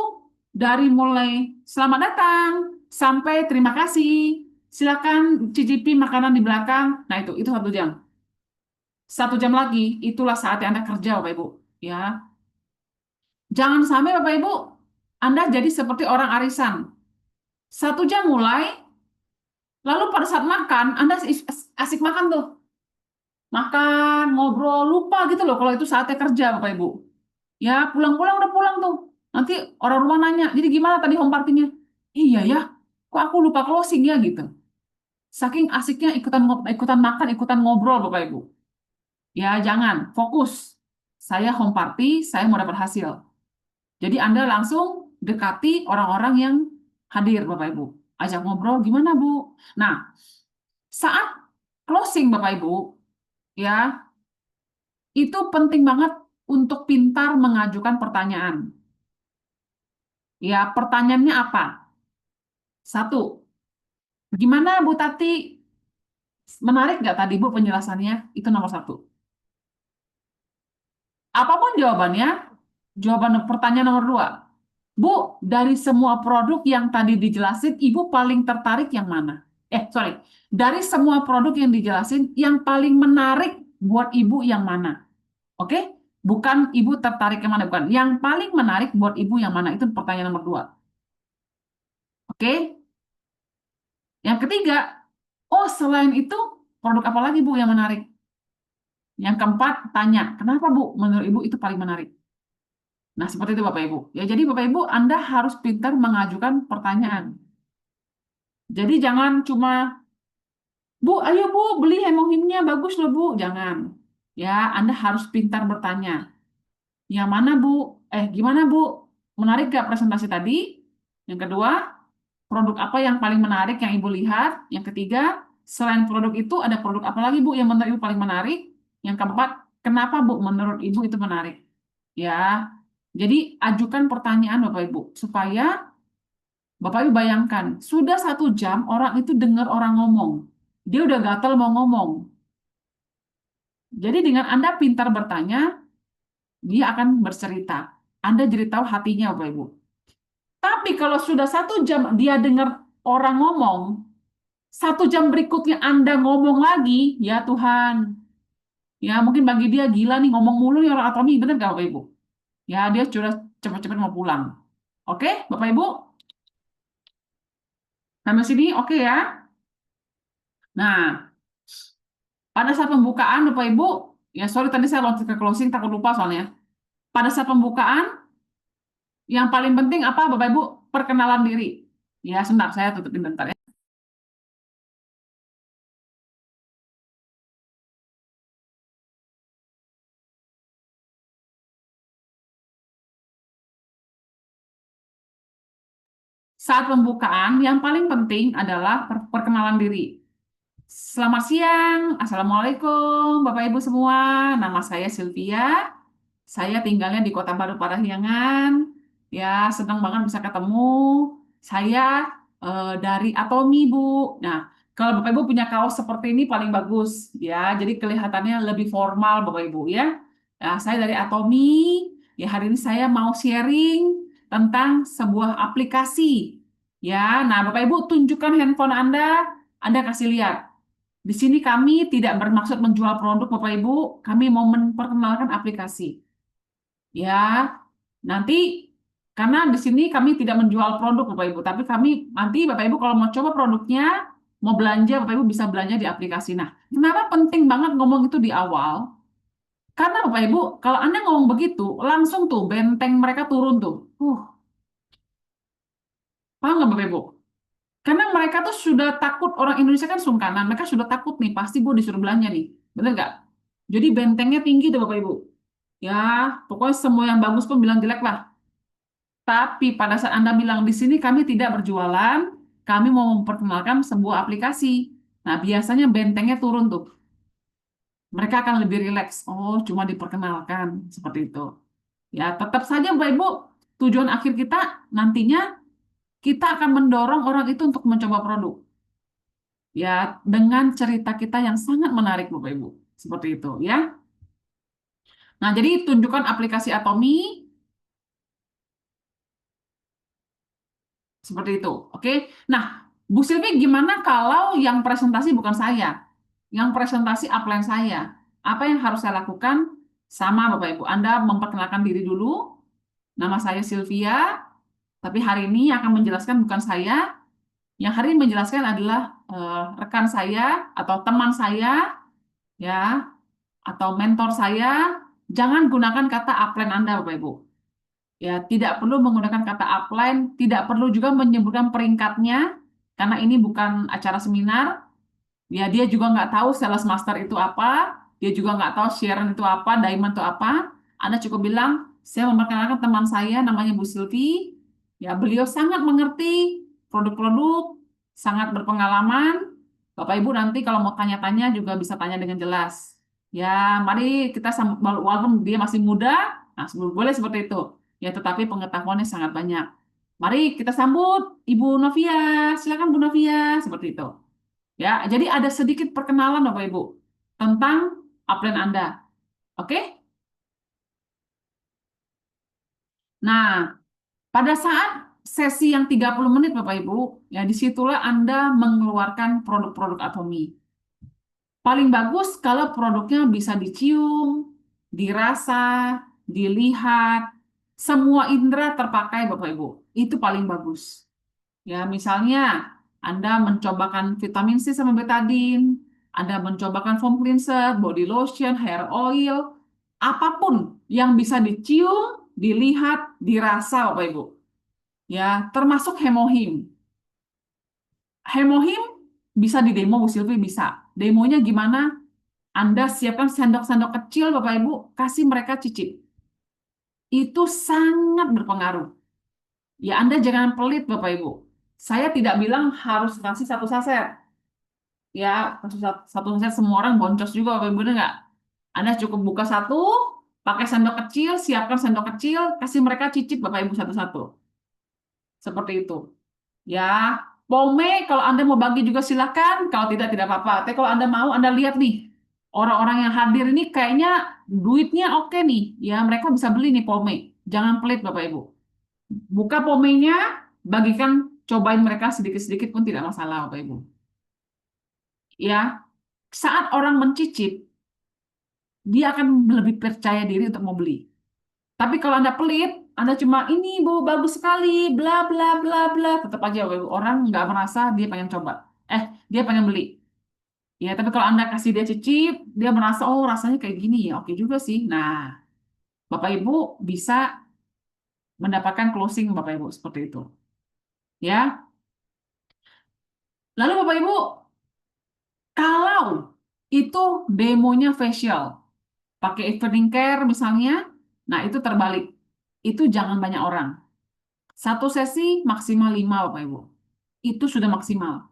dari mulai selamat datang sampai terima kasih, silakan cicipi makanan di belakang. Nah itu 1 jam. 1 jam lagi itulah saatnya Anda kerja, Bapak Ibu. Ya, jangan sampai Bapak Ibu Anda jadi seperti orang arisan. 1 jam mulai, lalu pada saat makan Anda asik makan tuh, makan, ngobrol, lupa gitu loh kalau itu saatnya kerja, Bapak Ibu. Ya, pulang-pulang udah pulang tuh. Nanti orang rumah nanya, jadi gimana tadi home party-nya? Iya ya, kok aku lupa closing ya gitu. Saking asiknya ikutan makan, ikutan ngobrol Bapak Ibu. Ya, jangan, fokus. Saya home party, saya mau dapat hasil. Jadi Anda langsung dekati orang-orang yang hadir Bapak Ibu. Ajak ngobrol, gimana Bu? Nah, saat closing Bapak Ibu, ya, itu penting banget untuk pintar mengajukan pertanyaan. Ya, pertanyaannya apa? Satu, gimana Bu Tati? Menarik nggak tadi Bu penjelasannya? Itu nomor satu. Apapun jawabannya, jawaban pertanyaan nomor dua. Bu, dari semua produk yang tadi dijelasin, Ibu paling tertarik yang mana? Sorry. Dari semua produk yang dijelasin, yang paling menarik buat Ibu yang mana? Oke? Bukan Ibu tertarik yang mana, bukan. Yang paling menarik buat Ibu yang mana? Itu pertanyaan nomor dua. Oke? Yang ketiga, oh selain itu, produk apa lagi Bu yang menarik? Yang keempat, tanya, kenapa Bu menurut Ibu itu paling menarik? Nah, seperti itu Bapak Ibu. Ya, jadi Bapak Ibu, Anda harus pintar mengajukan pertanyaan. Jadi jangan cuma, Bu, ayo Bu, beli hemohimnya, bagus loh Bu. Jangan. Ya, Anda harus pintar bertanya. Yang mana Bu? Gimana Bu? Menarik gak presentasi tadi? Yang kedua, Produk apa yang paling menarik yang Ibu lihat? Yang ketiga, selain produk itu ada produk apa lagi Bu yang menurut Ibu paling menarik? Yang keempat, kenapa Bu menurut Ibu itu menarik? Ya, jadi ajukan pertanyaan Bapak Ibu supaya Bapak Ibu bayangkan, sudah 1 jam orang itu dengar orang ngomong. Dia udah gatel mau ngomong. Jadi dengan Anda pintar bertanya, dia akan bercerita. Anda jadi tahu hatinya Bapak Ibu. Tapi kalau sudah 1 jam dia dengar orang ngomong, 1 jam berikutnya Anda ngomong lagi, ya Tuhan. Ya mungkin bagi dia gila nih ngomong mulu nih orang Atomi, bener nggak Bapak Ibu? Ya dia sudah cepat-cepat mau pulang. Oke, Bapak Ibu? Sampai sini oke ya? Nah, pada saat pembukaan Bapak Ibu, ya sorry tadi saya loncat ke closing, takut lupa soalnya. Pada saat pembukaan, yang paling penting apa Bapak Ibu? Perkenalan diri. Ya sebentar, saya tutupin bentar ya. Saat pembukaan, yang paling penting adalah perkenalan diri. Selamat siang, Assalamualaikum Bapak Ibu semua. Nama saya Sylvia. Saya tinggalnya di Kota Baru Parahyangan. Ya, senang banget bisa ketemu. Saya dari Atomi, Bu. Nah, kalau Bapak Ibu punya kaos seperti ini paling bagus, ya. Jadi kelihatannya lebih formal, Bapak Ibu, ya. Nah, saya dari Atomi. Ya, hari ini saya mau sharing tentang sebuah aplikasi. Ya, nah Bapak Ibu tunjukkan handphone Anda. Anda kasih lihat. Di sini kami tidak bermaksud menjual produk, Bapak Ibu. Kami mau memperkenalkan aplikasi. Ya, nanti karena di sini kami tidak menjual produk Bapak Ibu, tapi kami nanti Bapak Ibu kalau mau coba produknya, mau belanja Bapak Ibu bisa belanja di aplikasi. Nah, kenapa penting banget ngomong itu di awal? Karena Bapak Ibu, kalau Anda ngomong begitu, langsung tuh benteng mereka turun tuh. Paham nggak Bapak Ibu? Karena mereka tuh sudah takut, orang Indonesia kan sungkanan, mereka sudah takut nih, pasti gue disuruh belanja nih. Bener nggak? Jadi bentengnya tinggi tuh Bapak Ibu. Ya, pokoknya semua yang bagus pun bilang jelek lah. Tapi pada saat Anda bilang di sini kami tidak berjualan, kami mau memperkenalkan sebuah aplikasi. Nah, biasanya bentengnya turun tuh. Mereka akan lebih rileks. Oh, cuma diperkenalkan seperti itu. Ya, tetap saja Bapak Ibu, tujuan akhir kita nantinya kita akan mendorong orang itu untuk mencoba produk. Ya, dengan cerita kita yang sangat menarik Bapak Ibu. Seperti itu ya. Nah, jadi tunjukkan aplikasi Atomi seperti itu. Oke. Nah, Bu Silvi gimana kalau yang presentasi bukan saya? Yang presentasi upline saya. Apa yang harus saya lakukan? Sama Bapak Ibu. Anda memperkenalkan diri dulu. Nama saya Sylvia, tapi hari ini yang akan menjelaskan bukan saya. Yang hari ini menjelaskan adalah rekan saya atau teman saya, ya, atau mentor saya. Jangan gunakan kata upline Anda, Bapak Ibu. Ya, tidak perlu menggunakan kata upline, tidak perlu juga menyebutkan peringkatnya, karena ini bukan acara seminar. Ya, dia juga nggak tahu sales master itu apa, dia juga nggak tahu Sharon itu apa, diamond itu apa. Anda cukup bilang, saya memperkenalkan teman saya namanya Bu Silvi. Ya, beliau sangat mengerti produk-produk, sangat berpengalaman. Bapak Ibu nanti kalau mau tanya-tanya juga bisa tanya dengan jelas. Ya, mari kita walaupun dia masih muda, nah boleh seperti itu. Ya, tetapi pengetahuannya sangat banyak. Mari kita sambut Ibu Novia. Silakan Bu Novia, seperti itu. Ya, jadi ada sedikit perkenalan Bapak Ibu tentang upline Anda. Oke? Nah, pada saat sesi yang 30 menit Bapak Ibu, ya disitulah Anda mengeluarkan produk-produk Atomi. Paling bagus kalau produknya bisa dicium, dirasa, dilihat, semua indera terpakai Bapak Ibu. Itu paling bagus. Ya, misalnya Anda mencobakan vitamin C sama betadine, Anda mencobakan foam cleanser, body lotion, hair oil, apapun yang bisa dicium, dilihat, dirasa, Bapak Ibu. Ya, termasuk hemohim. Hemohim bisa di demo, Bu Silvi bisa. Demonya gimana? Anda siapkan sendok-sendok kecil, Bapak Ibu, kasih mereka cicip. Itu sangat berpengaruh. Ya, Anda jangan pelit, Bapak Ibu. Saya tidak bilang harus kasih satu saset. Ya, satu saset semua orang boncos juga, Bapak Ibu, bener nggak? Anda cukup buka satu, pakai sendok kecil, siapkan sendok kecil, kasih mereka cicip Bapak Ibu satu-satu. Seperti itu. Ya, pome kalau Anda mau bagi juga silakan, kalau tidak apa-apa. Tapi kalau Anda mau, Anda lihat nih, orang-orang yang hadir ini kayaknya duitnya oke nih. Ya, mereka bisa beli nih pome. Jangan pelit Bapak Ibu. Buka pomenya, bagikan, cobain mereka sedikit-sedikit pun tidak masalah Bapak Ibu. Ya, saat orang mencicip, dia akan lebih percaya diri untuk mau beli. Tapi kalau Anda pelit, Anda cuma ini Bu bagus sekali, bla bla bla bla, tetap aja Bapak Ibu, orang nggak merasa dia pengen coba. Dia pengen beli. Ya, tapi kalau Anda kasih dia cicip, dia merasa oh rasanya kayak gini ya, oke juga sih. Nah, Bapak Ibu bisa mendapatkan closing Bapak Ibu seperti itu. Ya. Lalu Bapak Ibu, kalau itu demonya facial, pakai evening care misalnya, nah itu terbalik. Itu jangan banyak orang. Satu sesi maksimal 5 Bapak Ibu. Itu sudah maksimal.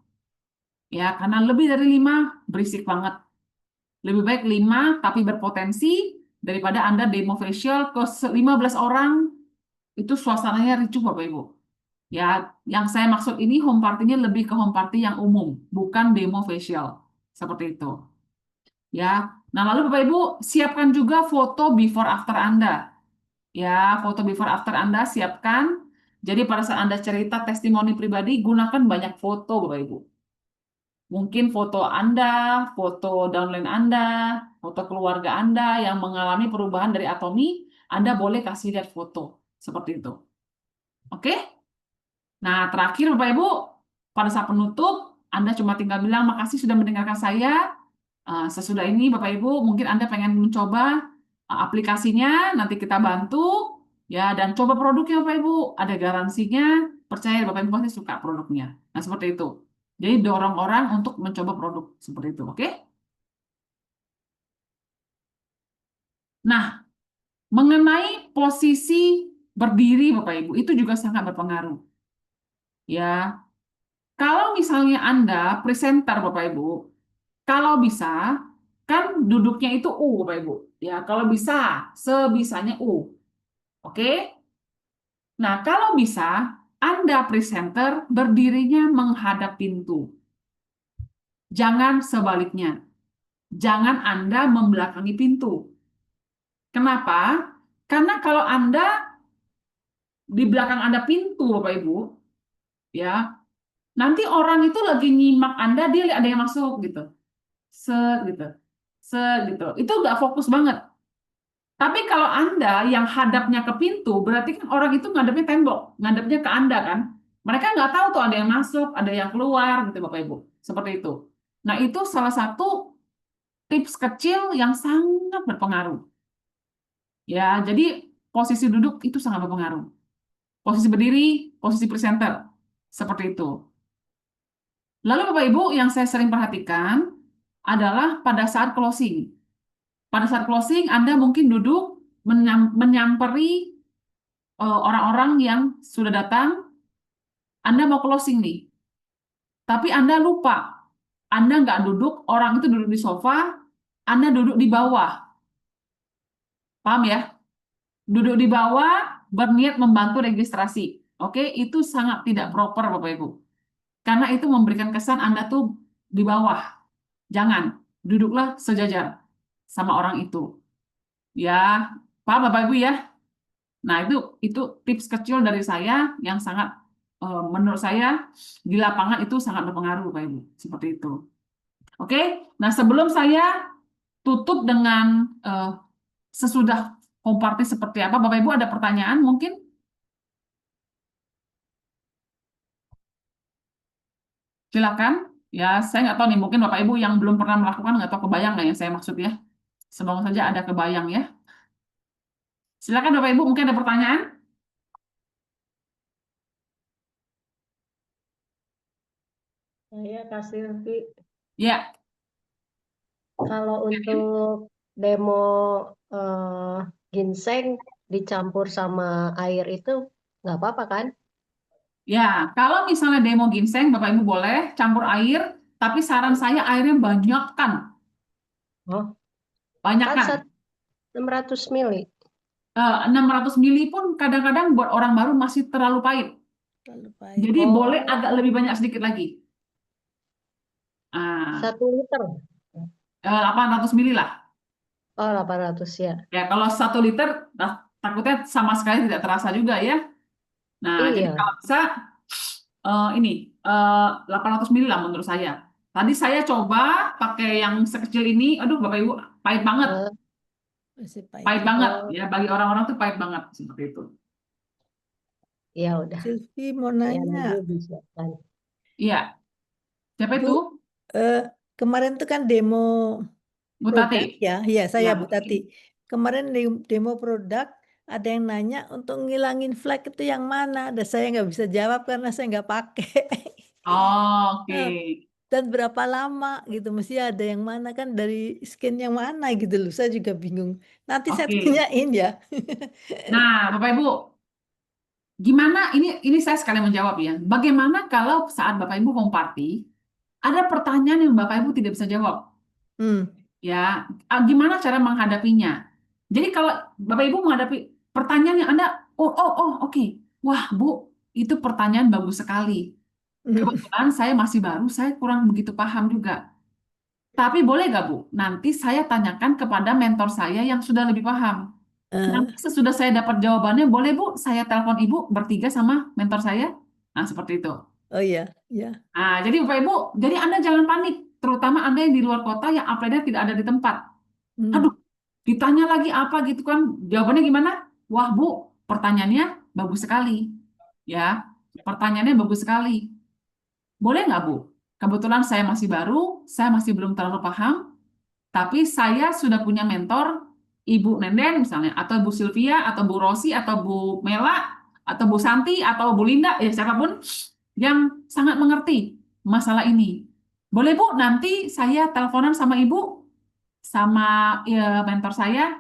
Ya, karena lebih dari 5 berisik banget. Lebih baik 5 tapi berpotensi daripada Anda demo facial ke 15 orang, itu suasananya ricuh Bapak Ibu. Ya, yang saya maksud ini home party-nya lebih ke home party yang umum, bukan demo facial. Seperti itu. Ya. Nah, lalu Bapak Ibu siapkan juga foto before after Anda. Ya, foto before after Anda siapkan. Jadi pada saat Anda cerita testimoni pribadi, gunakan banyak foto Bapak Ibu. Mungkin foto Anda, foto downline Anda, foto keluarga Anda yang mengalami perubahan dari atomi, Anda boleh kasih lihat foto. Seperti itu. Oke? Nah, terakhir Bapak Ibu, pada saat penutup, Anda cuma tinggal bilang makasih sudah mendengarkan saya. Sesudah ini Bapak Ibu, mungkin Anda pengen mencoba aplikasinya, nanti kita bantu ya dan coba produknya Bapak Ibu. Ada garansinya, percaya Bapak Ibu pasti suka produknya. Nah, seperti itu. Jadi dorong orang untuk mencoba produk seperti itu, oke? Nah, mengenai posisi berdiri Bapak Ibu, itu juga sangat berpengaruh. Ya, kalau misalnya Anda presenter Bapak Ibu, kalau bisa kan duduknya itu U Bapak Ibu. Ya, kalau bisa sebisanya U. Oke? Nah, kalau bisa Anda presenter berdirinya menghadap pintu. Jangan sebaliknya. Jangan Anda membelakangi pintu. Kenapa? Karena kalau Anda di belakang Anda pintu, Bapak Ibu, ya, nanti orang itu lagi nyimak Anda, dia lihat ada yang masuk gitu. Set gitu. Set gitu. Itu nggak fokus banget. Tapi kalau Anda yang hadapnya ke pintu, berarti kan orang itu ngadepnya tembok, ngadepnya ke Anda kan. Mereka nggak tahu tuh ada yang masuk, ada yang keluar gitu Bapak Ibu. Seperti itu. Nah, itu salah satu tips kecil yang sangat berpengaruh. Ya, jadi posisi duduk itu sangat berpengaruh. Posisi berdiri, posisi presenter. Seperti itu. Lalu Bapak Ibu yang saya sering perhatikan adalah pada saat closing. Pada saat closing Anda mungkin duduk menyamperi orang-orang yang sudah datang, Anda mau closing nih. Tapi Anda lupa. Anda nggak duduk, orang itu duduk di sofa, Anda duduk di bawah. Paham ya? Duduk di bawah, berniat membantu registrasi. Oke, itu sangat tidak proper Bapak Ibu. Karena itu memberikan kesan Anda tuh di bawah. Jangan, duduklah sejajar sama orang itu. Ya, paham Bapak Ibu ya? Nah, itu tips kecil dari saya yang sangat menurut saya di lapangan itu sangat berpengaruh Bapak Ibu. Seperti itu. Oke. Nah, sebelum saya tutup dengan sesudah home party seperti apa, Bapak Ibu ada pertanyaan mungkin? Silakan. Ya, saya nggak tahu nih, mungkin Bapak Ibu yang belum pernah melakukan nggak tahu kebayang nggak yang saya maksud ya. Semoga saja ada kebayang ya. Silakan Bapak Ibu, mungkin ada pertanyaan? Saya kasih Silvi. Ya, Kalau untuk demo ginseng dicampur sama air itu nggak apa-apa kan? Ya, kalau misalnya demo ginseng, Bapak Ibu boleh campur air, tapi saran saya airnya banyak kan, Oh, banyak kan kan. 600 mili. 600 mili pun kadang-kadang buat orang baru masih terlalu pahit. Terlalu pahit. Jadi boleh Oh, agak lebih banyak sedikit lagi. Ah, 1 liter. 800 mili lah. Oh, 800 ya. Ya, kalau 1 liter, nah, takutnya sama sekali tidak terasa juga ya. Nah, jadi Iya. kalau bisa ini 800 mili lah menurut saya. Tadi saya coba pakai yang sekecil ini, aduh Bapak Ibu, pahit banget. Eh, Masih pahit Pahit ya. banget oh, ya, bagi orang-orang tuh pahit banget seperti itu. ya udah. Silvi mau Ya nanya, nanti disiapkan. Iya, siapa Bu, itu? eh, kemarin tuh kan demo Bu Tati. produk ya, ya saya Ya, Bu Tati. Kemarin demo produk ada yang nanya untuk ngilangin flek itu yang mana, dan saya nggak bisa jawab karena saya nggak pakai. oh, oke. Eh, Dan berapa lama gitu, mesti ada yang mana kan dari skin yang mana gitu loh, saya juga bingung. Nanti saya Oke. tanyain ya. Nah, Bapak Ibu, gimana ini saya sekali menjawab ya. Bagaimana kalau saat Bapak Ibu home party ada pertanyaan yang Bapak Ibu tidak bisa jawab? Hmm. Ya, gimana cara menghadapinya? Jadi kalau Bapak Ibu menghadapi pertanyaan yang Anda, oh, oh, oh, oke. Wah, Bu, itu pertanyaan bagus sekali. Kebetulan saya masih baru, saya kurang begitu paham juga. Tapi boleh gak, Bu? Nanti saya tanyakan kepada mentor saya yang sudah lebih paham. Eh, Nanti sesudah saya dapat jawabannya, boleh Bu, saya telepon Ibu bertiga sama mentor saya? Nah, seperti itu. oh iya, ya. Nah, jadi Bapak Ibu, jadi Anda jangan panik. Terutama Anda yang di luar kota yang upline-nya tidak ada di tempat. Hmm. Aduh, ditanya lagi apa gitu kan? Jawabannya gimana? Wah, Bu, pertanyaannya bagus sekali. Ya, pertanyaannya bagus sekali. Boleh nggak, Bu? Kebetulan saya masih baru, saya masih belum terlalu paham, tapi saya sudah punya mentor, Ibu Nenden misalnya, atau Bu Sylvia, atau Bu Rosi, atau Bu Mela, atau Bu Santi, atau Bu Linda, ya siapapun yang sangat mengerti masalah ini. Boleh Bu, nanti saya teleponan sama Ibu, sama ya, mentor saya,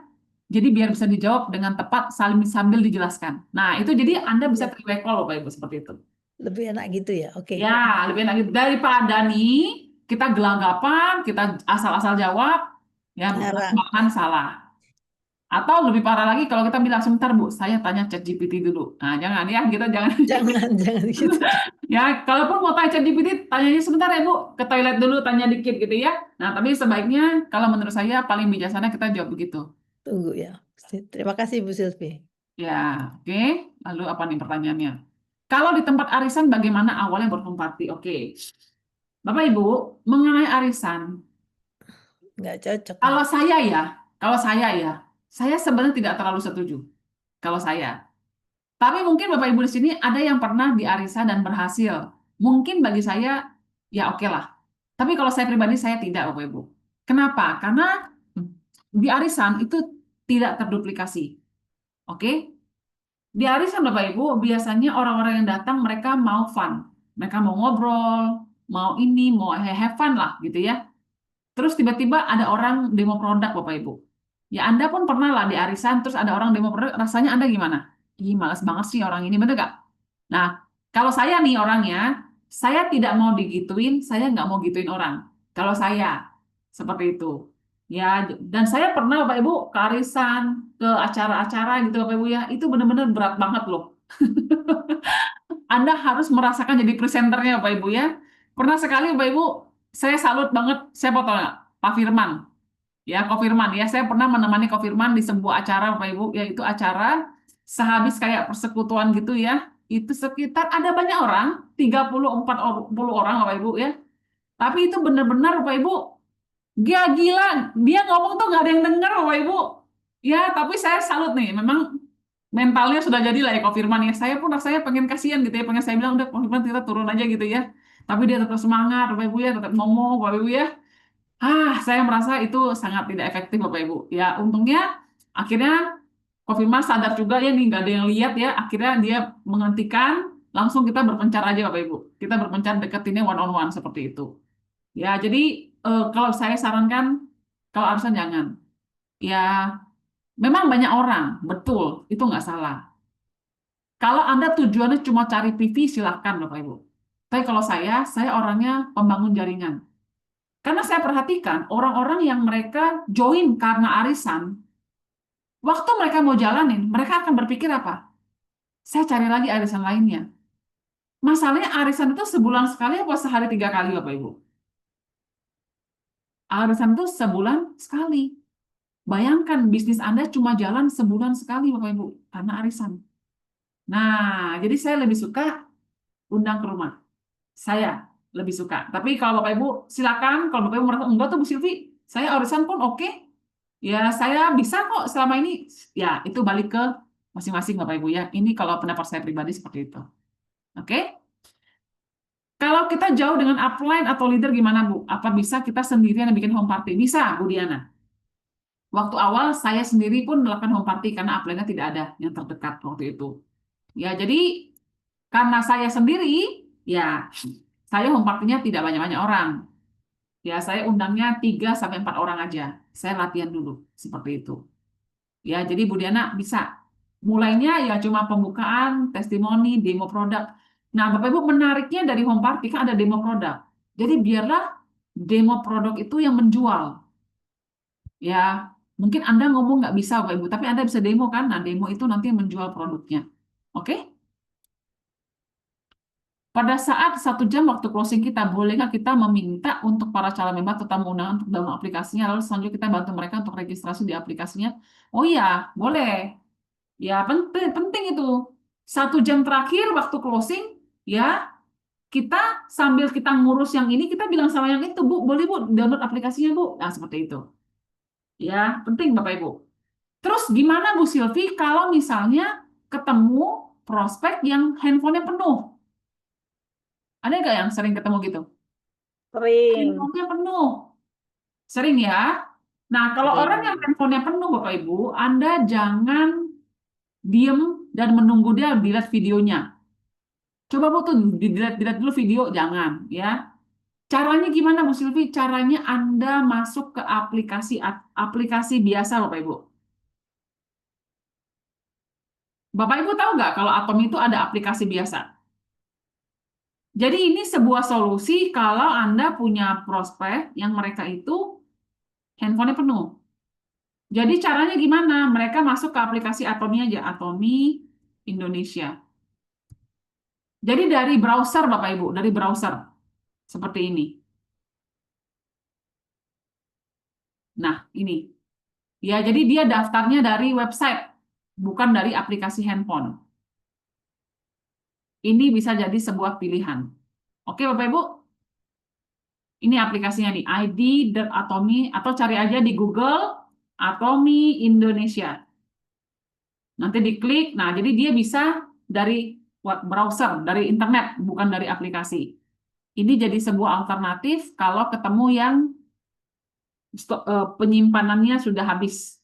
jadi biar bisa dijawab dengan tepat sambil dijelaskan. Nah, itu jadi Anda bisa Ya, three-way call, Bapak Ibu, seperti itu. lebih enak gitu ya. Oke. Ya, lebih enak gitu. Daripada nih kita gelagapan, kita asal-asal jawab, ya Ngarang. bahkan salah. Atau lebih parah lagi kalau kita bilang sebentar Bu, saya tanya ChatGPT dulu. Nah, jangan ya, kita jangan. Jangan, jangan gitu. Ya, kalaupun mau tanya ChatGPT, tanyanya sebentar ya Bu, ke toilet dulu, tanya dikit gitu ya. Nah, tapi sebaiknya kalau menurut saya paling bijaksana kita jawab begitu. Tunggu ya. Terima kasih Bu Silvi. Ya, oke. Lalu apa nih pertanyaannya? Kalau di tempat arisan bagaimana awalnya berhome party? Oke. Bapak Ibu, mengenai arisan, Nggak cocok nih. kalau saya ya, kalau saya sebenarnya tidak terlalu setuju. Kalau saya. Tapi mungkin Bapak Ibu di sini ada yang pernah di arisan dan berhasil. Mungkin bagi saya, ya oke lah. Tapi kalau saya pribadi, saya tidak, Bapak Ibu. Kenapa? Karena di arisan itu tidak terduplikasi. Oke? Di arisan Bapak Ibu, biasanya orang-orang yang datang mereka mau fun. Mereka mau ngobrol, mau ini, mau have fun lah gitu ya. Terus tiba-tiba ada orang demo produk Bapak Ibu. Ya Anda pun pernah lah di arisan, terus ada orang demo produk, rasanya Anda gimana? Ih, malas banget sih orang ini, bener gak? Nah, kalau saya nih orangnya, saya tidak mau digituin, saya nggak mau gituin orang. Kalau saya, seperti itu. Ya, dan saya pernah Bapak Ibu ke arisan, ke acara-acara gitu Bapak Ibu ya, itu bener-bener berat banget loh. Anda harus merasakan jadi presenternya Bapak Ibu ya. Pernah sekali Bapak Ibu, saya salut banget, saya foto nggak? Pak Firman. Ya, Ko Firman ya. Saya pernah menemani Ko Firman di sebuah acara Bapak Ibu, yaitu acara sehabis kayak persekutuan gitu ya. Itu sekitar ada banyak orang, 30-40 orang Bapak Ibu ya. Tapi itu benar-benar Bapak Ibu, dia gila, dia ngomong tuh nggak ada yang dengar Bapak Ibu. Ya, tapi saya salut nih, memang mentalnya sudah jadi lah ya Ko Firman ya. Saya pun rasanya pengen kasihan gitu ya, pengen saya bilang udah Ko Firman kita turun aja gitu ya. Tapi dia tetap semangat Bapak Ibu ya, tetap ngomong Bapak Ibu ya. Saya merasa itu sangat tidak efektif Bapak Ibu. Ya, untungnya akhirnya Kofimar sadar juga ya nih nggak ada yang lihat ya. Akhirnya dia menghentikan, langsung kita berpencar aja Bapak Ibu. Kita berpencar deketinnya one on one seperti itu. Ya, jadi kalau saya sarankan kalau arisan jangan. Ya, memang banyak orang, betul, itu nggak salah. Kalau Anda tujuannya cuma cari PV, silahkan Bapak Ibu. Tapi kalau saya orangnya pembangun jaringan. Karena saya perhatikan orang-orang yang mereka join karena arisan, waktu mereka mau jalanin, mereka akan berpikir apa? Saya cari lagi arisan lainnya. Masalahnya arisan itu sebulan sekali apa sehari 3 kali Bapak Ibu? Arisan itu sebulan sekali. Bayangkan bisnis Anda cuma jalan sebulan sekali Bapak Ibu, karena arisan. Nah, jadi saya lebih suka undang ke rumah. Saya lebih suka. Tapi kalau Bapak Ibu silakan, kalau Bapak Ibu merasa enggak tuh Bu Silvi, saya arisan pun oke. Ya, saya bisa kok selama ini. Ya, itu balik ke masing-masing Bapak Ibu ya. Ini kalau pendapat saya pribadi seperti itu. Oke? Kalau kita jauh dengan upline atau leader gimana Bu? Apa bisa kita sendirian yang bikin home party? Bisa, Bu Diana. Waktu awal saya sendiri pun melakukan home party karena upline-nya tidak ada yang terdekat waktu itu. Ya, jadi karena saya sendiri, ya saya home party-nya tidak banyak-banyak orang. Ya, saya undangnya 3 sampai 4 orang aja. Saya latihan dulu, seperti itu. Ya, jadi Bu Diana bisa. Mulainya ya cuma pembukaan, testimoni, demo produk. Nah, Bapak Ibu menariknya dari home party kan ada demo produk. Jadi biarlah demo produk itu yang menjual. Ya, mungkin Anda ngomong nggak bisa Bapak Ibu, tapi Anda bisa demo kan? Nah, demo itu nanti yang menjual produknya. Oke? Pada saat 1 jam waktu closing kita, boleh nggak kita meminta untuk para calon member atau tamu undangan untuk download aplikasinya, lalu selanjutnya kita bantu mereka untuk registrasi di aplikasinya? Oh iya, boleh. Ya, penting, penting itu. 1 jam terakhir waktu closing, ya, kita sambil kita ngurus yang ini, kita bilang sama yang itu, Bu, boleh Bu, download aplikasinya Bu. Nah, seperti itu. Ya, penting Bapak Ibu. Terus gimana Bu Silvi kalau misalnya ketemu prospek yang handphonenya penuh? Ada nggak yang sering ketemu gitu? Sering. Handphonenya penuh. Sering ya? Nah, kalau orang yang Sering. handphonenya penuh Bapak Ibu, Anda jangan diem dan menunggu dia dilihat videonya. Coba Bu tuh dilihat dulu video, jangan ya. Caranya gimana Bu Silvi? Caranya Anda masuk ke aplikasi biasa Bapak Ibu. Bapak Ibu tahu nggak kalau Atom itu ada aplikasi biasa? Jadi ini sebuah solusi kalau Anda punya prospek yang mereka itu handphonenya penuh. Jadi caranya gimana? Mereka masuk ke aplikasi Atomi aja, Atomi Indonesia. Jadi dari browser Bapak Ibu, dari browser seperti ini. Nah, ini. Ya, jadi dia daftarnya dari website, bukan dari aplikasi handphone. Ini bisa jadi sebuah pilihan. Oke, Bapak Ibu? Ini aplikasinya nih, ID.atomi atau cari aja di Google Atomi Indonesia. Nanti diklik, nah jadi dia bisa dari browser, dari internet, bukan dari aplikasi. Ini jadi sebuah alternatif kalau ketemu yang penyimpanannya sudah habis.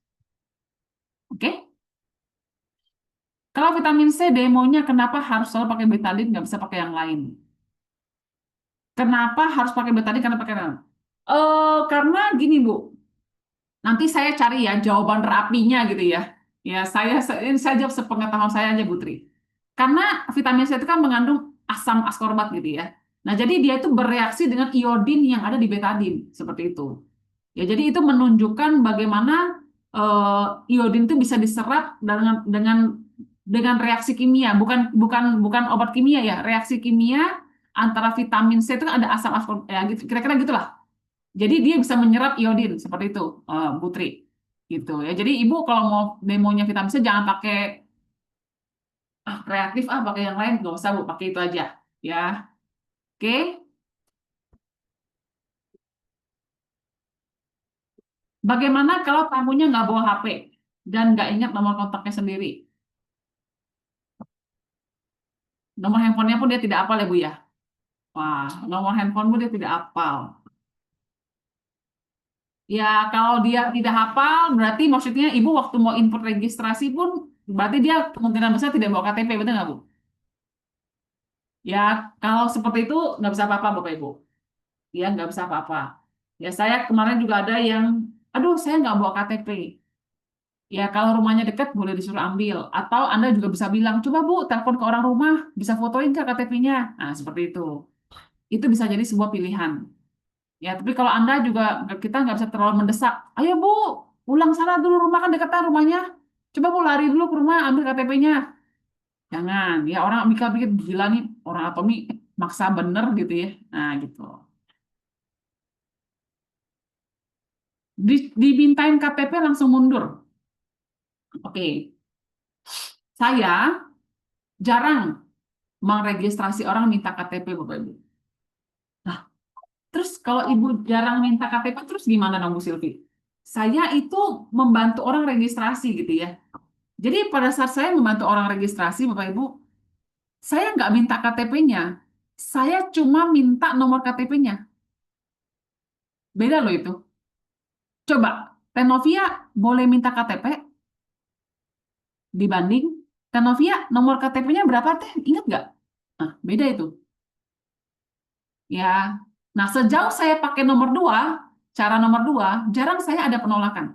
Oke? Kalau vitamin C demonya kenapa harus selalu pakai betadine, nggak bisa pakai yang lain? Kenapa harus pakai betadine, karena pakai yang lain? Karena gini Bu, nanti saya cari ya jawaban rapinya gitu ya. Ya, ini saya jawab sepengetahuan saya aja, Putri. Karena vitamin C itu kan mengandung asam askorbat gitu ya. Nah, jadi dia itu bereaksi dengan iodin yang ada di betadin, seperti itu. Ya, jadi itu menunjukkan bagaimana iodin itu bisa diserap dengan reaksi kimia, bukan bukan bukan obat kimia ya, reaksi kimia antara vitamin C itu kan ada asam askorbat, ya gitu, kira-kira gitulah. Jadi dia bisa menyerap iodin seperti itu, Putri. Gitu ya. Jadi Ibu kalau mau demonya vitamin C jangan pakai kreatif pakai yang lain, nggak usah Bu, pakai itu aja ya. Oke. Bagaimana kalau tamunya nggak bawa HP dan nggak ingat nomor kontaknya sendiri? Nomor handphonenya pun dia tidak hafal ya Bu ya. Wah, nomor handphone pun dia tidak hafal. Ya, kalau dia tidak hafal, berarti maksudnya Ibu waktu mau input registrasi pun, berarti dia kemungkinan besar tidak bawa KTP, betul nggak Bu? Ya, kalau seperti itu nggak bisa apa-apa Bapak Ibu. Ya, nggak bisa apa-apa. Ya, saya kemarin juga ada yang, aduh saya nggak bawa KTP. Ya, kalau rumahnya dekat boleh disuruh ambil. Atau Anda juga bisa bilang, coba Bu, telepon ke orang rumah, bisa fotoin ke KTP-nya. Nah, seperti itu. Itu bisa jadi sebuah pilihan. Ya, tapi kalau Anda juga, kita nggak bisa terlalu mendesak. Ayo Bu, pulang sana dulu, rumah kan deketan rumahnya. Coba Bu lari dulu ke rumah, ambil KTP-nya. Jangan, ya orang mikir-mikir gila nih, orang Atomi maksa bener gitu ya. Nah, gitu. Dimintain KTP langsung mundur. Oke, saya jarang meregistrasi orang minta KTP, Bapak Ibu. Nah, terus kalau Ibu jarang minta KTP, terus gimana dong Bu Silvi? Saya itu membantu orang registrasi gitu ya. Jadi pada saat saya membantu orang registrasi, Bapak Ibu, saya nggak minta KTP-nya. Saya cuma minta nomor KTP-nya. Beda loh itu. Coba, Tenovia boleh minta KTP dibanding Tenovia nomor KTP-nya berapa teh? Ingat nggak? Nah, beda itu. Ya. Nah, sejauh saya pakai nomor 2, cara nomor 2, jarang saya ada penolakan.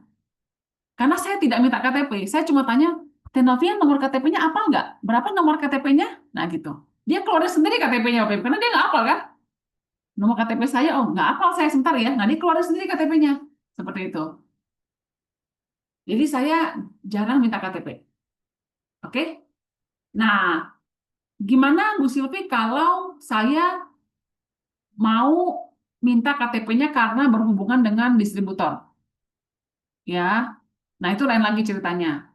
Karena saya tidak minta KTP. Saya cuma tanya, Tenovia nomor KTP-nya apa nggak? Berapa nomor KTP-nya? Nah, gitu. Dia keluarin sendiri KTP-nya, Bapak Ibu. Karena dia nggak hafal kan? Nomor KTP saya, oh nggak hafal saya sebentar ya. Nah, dia keluarin sendiri KTP-nya. Seperti itu. Jadi saya jarang minta KTP. Oke? Nah, gimana Bu Silvi kalau saya mau minta KTP-nya karena berhubungan dengan distributor? Ya, nah itu lain lagi ceritanya.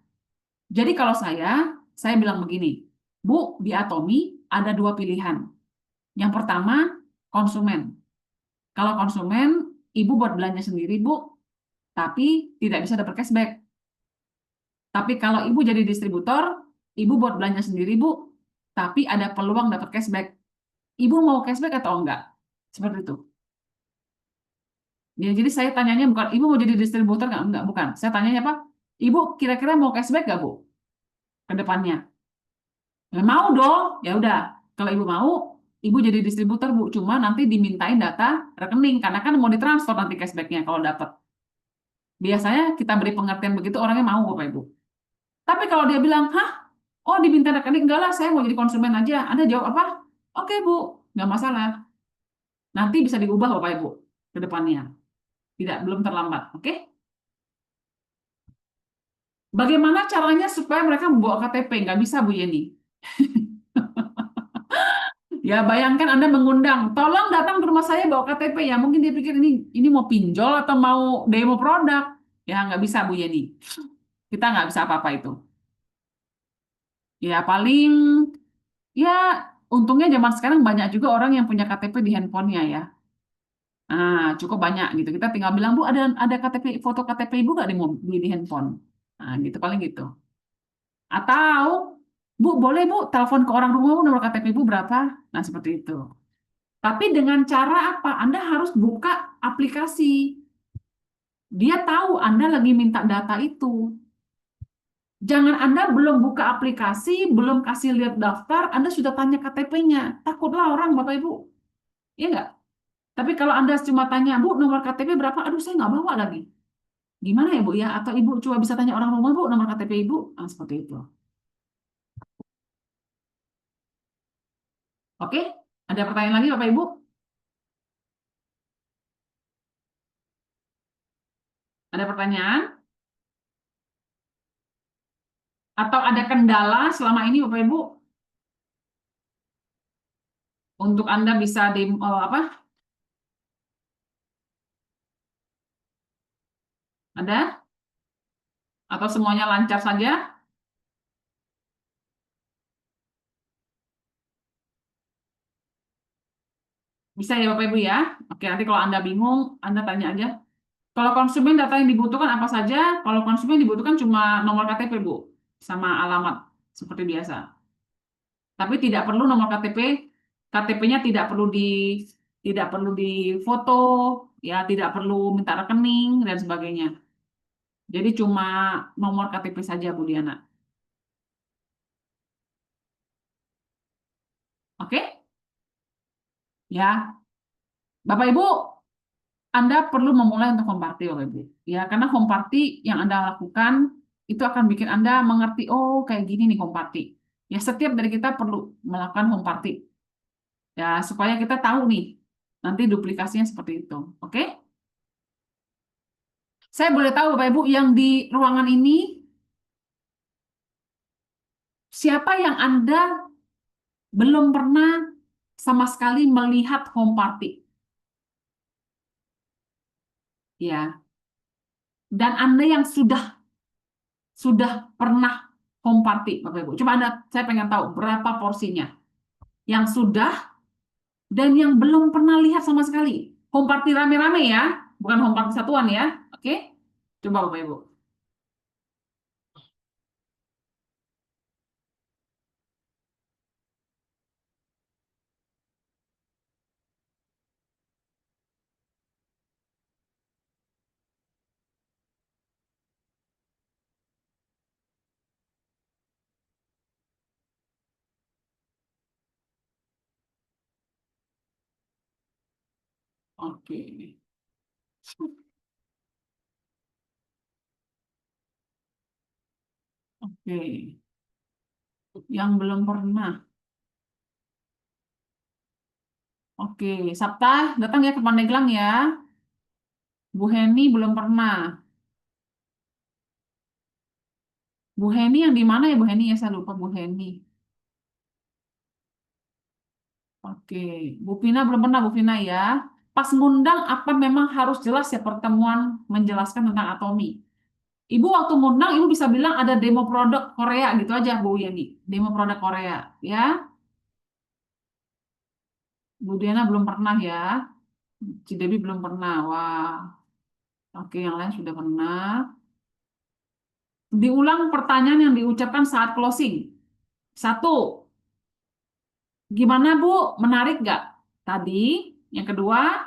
Jadi kalau saya bilang begini, Bu, di Atomi ada 2 pilihan. Yang pertama, konsumen. Kalau konsumen, Ibu buat belanja sendiri, Bu, tapi tidak bisa dapat cashback. Tapi kalau Ibu jadi distributor, Ibu buat belanja sendiri, Bu, tapi ada peluang dapat cashback. Ibu mau cashback atau enggak? Seperti itu. Ya, jadi saya tanyanya bukan, Ibu mau jadi distributor nggak? Enggak, bukan. Saya tanyanya apa? Ibu kira-kira mau cashback nggak, Bu? Ke depannya. Ya, mau dong. Ya udah. Kalau Ibu mau, Ibu jadi distributor, Bu. Cuma nanti dimintain data rekening. Karena kan mau ditransfer nanti cashbacknya kalau dapat. Biasanya kita beri pengertian begitu, orangnya mau, Bapak Ibu. Tapi kalau dia bilang, hah? Oh, diminta rekening? Enggak lah, saya mau jadi konsumen aja. Anda jawab apa? Oke, Bu. Nggak masalah. Nanti bisa diubah, Bapak Ibu, ke depannya. Tidak, belum terlambat. Oke? Bagaimana caranya supaya mereka membawa KTP? Nggak bisa, Bu Yeni. Ya, bayangkan Anda mengundang, tolong datang ke rumah saya bawa KTP. Ya, mungkin dia pikir ini mau pinjol atau mau demo produk. Ya, nggak bisa, Bu Yeni. Kita nggak bisa apa-apa itu. Ya, paling, ya, untungnya zaman sekarang banyak juga orang yang punya KTP di handphonenya ya. Nah, cukup banyak gitu. Kita tinggal bilang, Bu, ada KTP, foto KTP Ibu nggak di handphone? Nah, gitu, paling gitu. Atau, Bu, boleh Bu, telepon ke orang rumah, Bu, nomor KTP Ibu berapa? Nah, seperti itu. Tapi dengan cara apa? Anda harus buka aplikasi. Dia tahu Anda lagi minta data itu. Jangan Anda belum buka aplikasi, belum kasih lihat daftar, Anda sudah tanya KTP-nya. Takutlah orang, Bapak Ibu. Iya nggak? Tapi kalau Anda cuma tanya, Bu, nomor KTP berapa? Aduh, saya nggak bawa lagi. Gimana ya, Bu, ya? Atau Ibu coba bisa tanya orang rumah, Bu, nomor KTP Ibu? Nah, seperti itu. Oke? Ada pertanyaan lagi, Bapak Ibu? Ada pertanyaan? Atau ada kendala selama ini, Bapak Ibu? Untuk Anda bisa apa? Ada? Atau semuanya lancar saja? Bisa ya Bapak Ibu ya? Oke, nanti kalau Anda bingung, Anda tanya aja. Kalau konsumen data yang dibutuhkan apa saja? Kalau konsumen dibutuhkan cuma nomor KTP, Bu, sama alamat seperti biasa. Tapi tidak perlu nomor KTP, KTP-nya tidak perlu difoto, ya tidak perlu minta rekening dan sebagainya. Jadi cuma nomor KTP saja, Bu Diana. Oke? Ya, Bapak Ibu, Anda perlu memulai untuk home party, Bapak Ibu. Ya, karena home party yang Anda lakukan Itu akan bikin Anda mengerti, oh kayak gini nih home party. Ya, setiap dari kita perlu melakukan home party. Ya, supaya kita tahu nih, nanti duplikasinya seperti itu. Oke? Saya boleh tahu Bapak Ibu yang di ruangan ini, siapa yang Anda belum pernah sama sekali melihat home party? Ya. Dan Anda yang sudah pernah home party, Bapak Ibu. Coba saya pengen tahu berapa porsinya. Yang sudah dan yang belum pernah lihat sama sekali. Home party rame-rame ya, bukan home party satuan ya. Oke? Coba Bapak Ibu. Oke. Oke. Yang belum pernah. Oke, Sabta datang ya ke Pandeglang ya. Bu Heni belum pernah. Bu Heni yang di mana ya Bu Heni ya? Saya lupa Bu Heni. Oke, Bu Vina belum pernah Bu Vina ya. Pas ngundang apa memang harus jelas ya pertemuan menjelaskan tentang atomi. Ibu waktu ngundang Ibu bisa bilang ada demo produk Korea gitu aja Bu Yeni. Demo produk Korea ya. Bu Diana belum pernah ya. Cidebi belum pernah. Wah, oke yang lain sudah pernah. Diulang pertanyaan yang diucapkan saat closing. Satu, gimana Bu? Menarik nggak? Tadi. Yang kedua,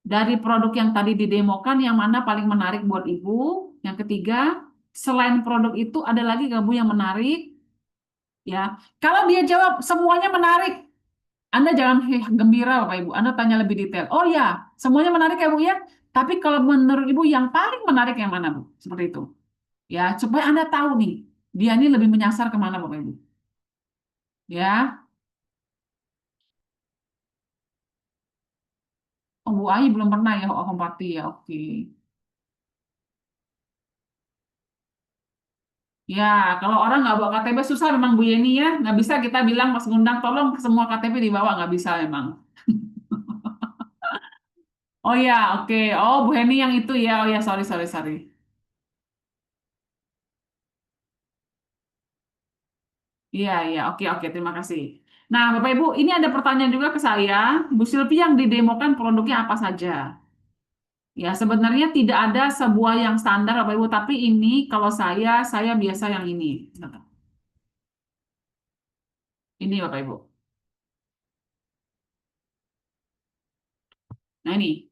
dari produk yang tadi didemokan, yang mana paling menarik buat Ibu? Yang ketiga, selain produk itu ada lagi nggak Bu yang menarik? Ya, kalau dia jawab semuanya menarik, Anda jangan gembira Bapak Ibu. Anda tanya lebih detail. Oh ya, semuanya menarik ya Bu ya. Tapi kalau menurut Ibu yang paling menarik yang mana Bu? Seperti itu. Ya, supaya Anda tahu nih, dia ini lebih menyasar kemana Bapak Ibu. Ya, oh, Bu Ai belum pernah ya home party ya. Oke. Ya, kalau orang nggak bawa KTP susah memang Bu Yeni ya. Nggak bisa kita bilang pas ngundang tolong semua KTP dibawa nggak bisa memang. Oh ya, oke. Oh Bu Heni yang itu ya. Oh ya, sorry sorry sorry. Iya iya, oke oke. Terima kasih. Nah, Bapak Ibu, ini ada pertanyaan juga ke saya. Bu Silvi yang didemokan produknya apa saja? Ya, sebenarnya tidak ada sebuah yang standar Bapak Ibu, tapi ini kalau saya biasa yang ini. Ini Bapak Ibu. Nah ini,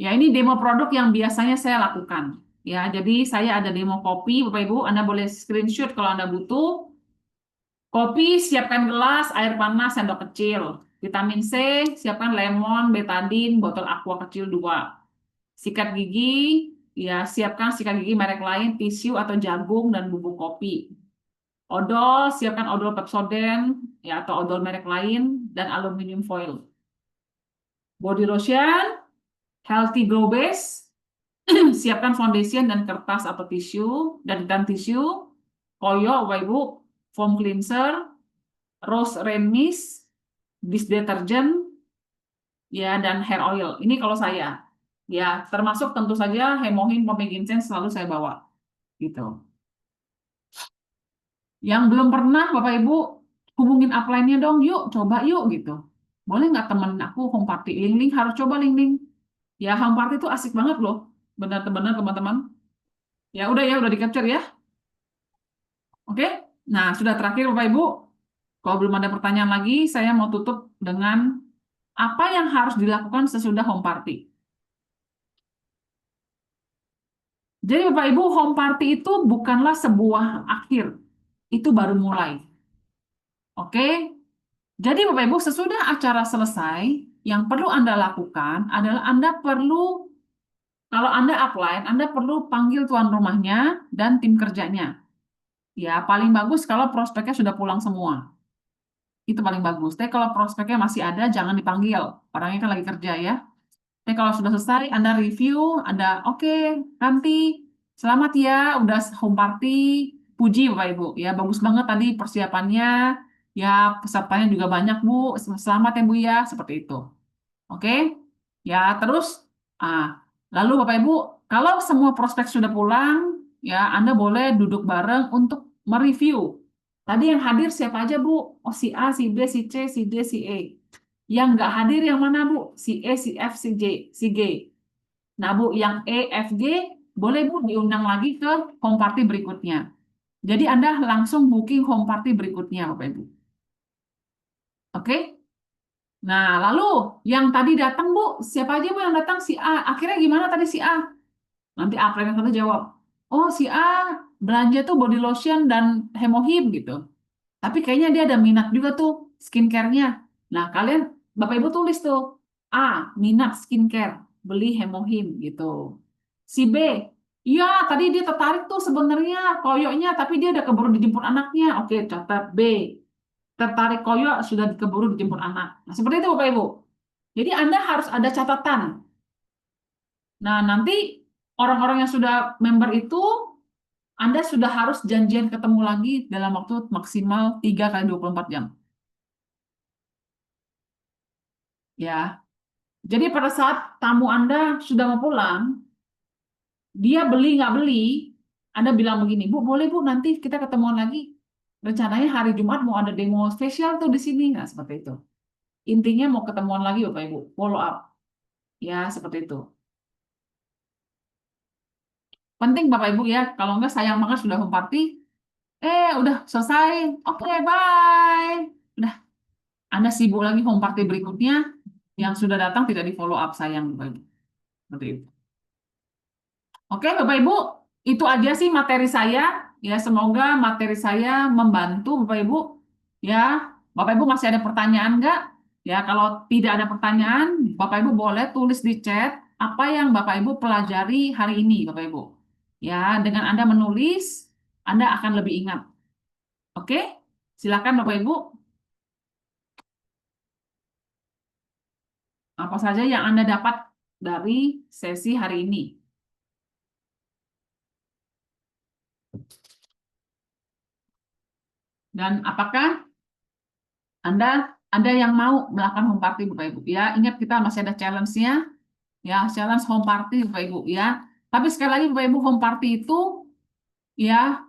ya ini demo produk yang biasanya saya lakukan. Ya, jadi saya ada demo kopi, Bapak Ibu. Anda boleh screenshot kalau Anda butuh. Kopi, siapkan gelas, air panas, sendok kecil. Vitamin C, siapkan lemon, betadine, botol aqua kecil 2. Sikat gigi, ya siapkan sikat gigi merek lain, tisu atau jagung, dan bubuk kopi. Odol, siapkan odol Pepsodent, ya atau odol merek lain, dan aluminium foil. Body lotion, healthy glow base, siapkan foundation dan kertas atau tisu dan tisu, koyo, Bapak Ibu, foam cleanser, rose rain mist, dish detergent, ya dan hair oil. Ini kalau saya, ya termasuk tentu saja hemohin, pomade ginseng selalu saya bawa, gitu. Yang belum pernah Bapak Ibu hubungin upline-nya dong, yuk coba yuk gitu. Boleh nggak temen aku home party? Link harus coba link. Ya home party itu asik banget loh, benar-benar teman-teman. Ya udah di capture ya. Oke, nah sudah terakhir Bapak Ibu. Kalau belum ada pertanyaan lagi, saya mau tutup dengan apa yang harus dilakukan sesudah home party. Jadi Bapak Ibu, home party itu bukanlah sebuah akhir, itu baru mulai. Oke, jadi Bapak Ibu sesudah acara selesai, yang perlu Anda lakukan adalah Anda perlu Kalau Anda upline, Anda perlu panggil tuan rumahnya dan tim kerjanya. Ya, paling bagus kalau prospeknya sudah pulang semua. Itu paling bagus. Tapi kalau prospeknya masih ada, jangan dipanggil. Orangnya kan lagi kerja ya. Tapi kalau sudah selesai, Anda review, Anda oke, nanti selamat ya, udah home party. Puji Bapak Ibu, ya bagus banget tadi persiapannya. Ya, pesertanya juga banyak Bu. Selamat ya Bu ya, seperti itu. Oke, ya terus, ah, lalu Bapak Ibu, kalau semua prospek sudah pulang, ya Anda boleh duduk bareng untuk mereview. Tadi yang hadir siapa aja Bu? Oh si A, si B, si C, si D, si E. Yang nggak hadir yang mana Bu? Si E, si F, si J, si G. Nah Bu, yang E, F, G boleh Bu diundang lagi ke home party berikutnya. Jadi Anda langsung booking home party berikutnya Bapak Ibu. Oke? Nah, lalu yang tadi datang Bu, siapa aja Bu yang datang? Si A. Akhirnya gimana tadi si A? Nanti A yang satu jawab, oh si A belanja tuh body lotion dan hemohim gitu. Tapi kayaknya dia ada minat juga tuh skincare-nya. Nah, kalian Bapak Ibu tulis tuh, A, minat skincare, beli hemohim gitu. Si B, iya tadi dia tertarik tuh sebenarnya koyoknya, tapi dia udah keburu dijemput anaknya. Oke, catat B. Tertarik koyok sudah keburu dijemput anak. Nah, seperti itu Bapak Ibu. Jadi Anda harus ada catatan. Nah, nanti orang-orang yang sudah member itu, Anda sudah harus janjian ketemu lagi dalam waktu maksimal 3 kali 24 jam. Ya, jadi pada saat tamu Anda sudah mau pulang, dia beli nggak beli, Anda bilang begini, Bu, boleh Bu, nanti kita ketemuan lagi. Rencananya hari Jumat mau ada demo spesial tuh di sini. Nah, seperti itu. Intinya mau ketemuan lagi Bapak Ibu, follow up. Ya, seperti itu. Penting Bapak Ibu ya, kalau nggak sayang banget sudah home party, udah selesai, oke bye. Udah, Anda sibuk lagi home party berikutnya, yang sudah datang tidak di follow up sayang Bapak Ibu. Seperti itu. Oke Bapak Ibu, itu aja sih materi saya. Ya, semoga materi saya membantu Bapak Ibu. Ya, Bapak Ibu masih ada pertanyaan nggak? Ya, kalau tidak ada pertanyaan, Bapak Ibu boleh tulis di chat apa yang Bapak Ibu pelajari hari ini, Bapak Ibu. Ya, dengan Anda menulis, Anda akan lebih ingat. Oke? Silakan Bapak Ibu, apa saja yang Anda dapat dari sesi hari ini. Dan apakah Anda yang mau melakukan home party Bapak Ibu? Ya, ingat kita masih ada challenge-nya. Ya, challenge home party Bapak Ibu ya. Tapi sekali lagi Bapak Ibu, home party ya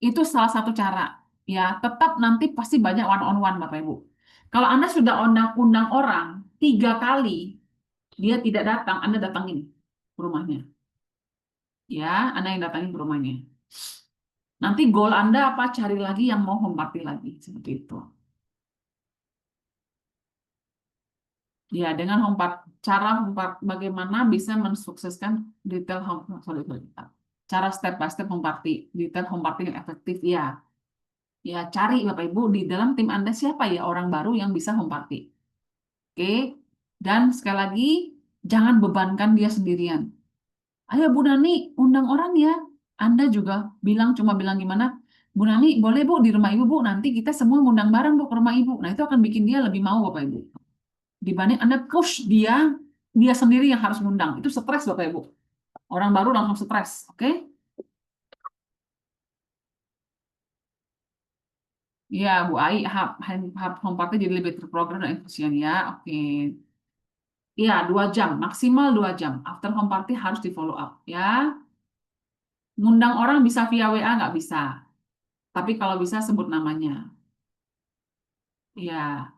itu salah satu cara. Ya, tetap nanti pasti banyak one on one Bapak Ibu. Kalau Anda sudah undang orang 3 kali dia tidak datang, Anda datangin ke rumahnya. Ya, Anda yang datangin ke rumahnya. Nanti goal Anda apa? Cari lagi yang mau home party lagi. Seperti itu. Ya, dengan cara bagaimana bisa mensukseskan detail home, sorry, cara step by step home party, detail home party yang efektif. Ya, ya cari Bapak Ibu di dalam tim Anda siapa ya orang baru yang bisa home party. Oke, dan sekali lagi jangan bebankan dia sendirian. Ayo Bu Nani, undang orang ya. Anda juga cuma bilang gimana? Bu Nani, boleh Bu di rumah Ibu Bu, nanti kita semua ngundang bareng Bu ke rumah Ibu. Nah, itu akan bikin dia lebih mau Bapak Ibu. Dibanding Anda push dia sendiri yang harus ngundang. Itu stres Bapak Ibu. Orang baru langsung stres, oke? Iya, Bu Ai, home party jadi lebih terprogram dan efisien ya, oke. Iya, 2 jam, maksimal 2 jam. After home party harus di follow up ya. Ngundang orang bisa via WA nggak bisa, tapi kalau bisa sebut namanya. Iya,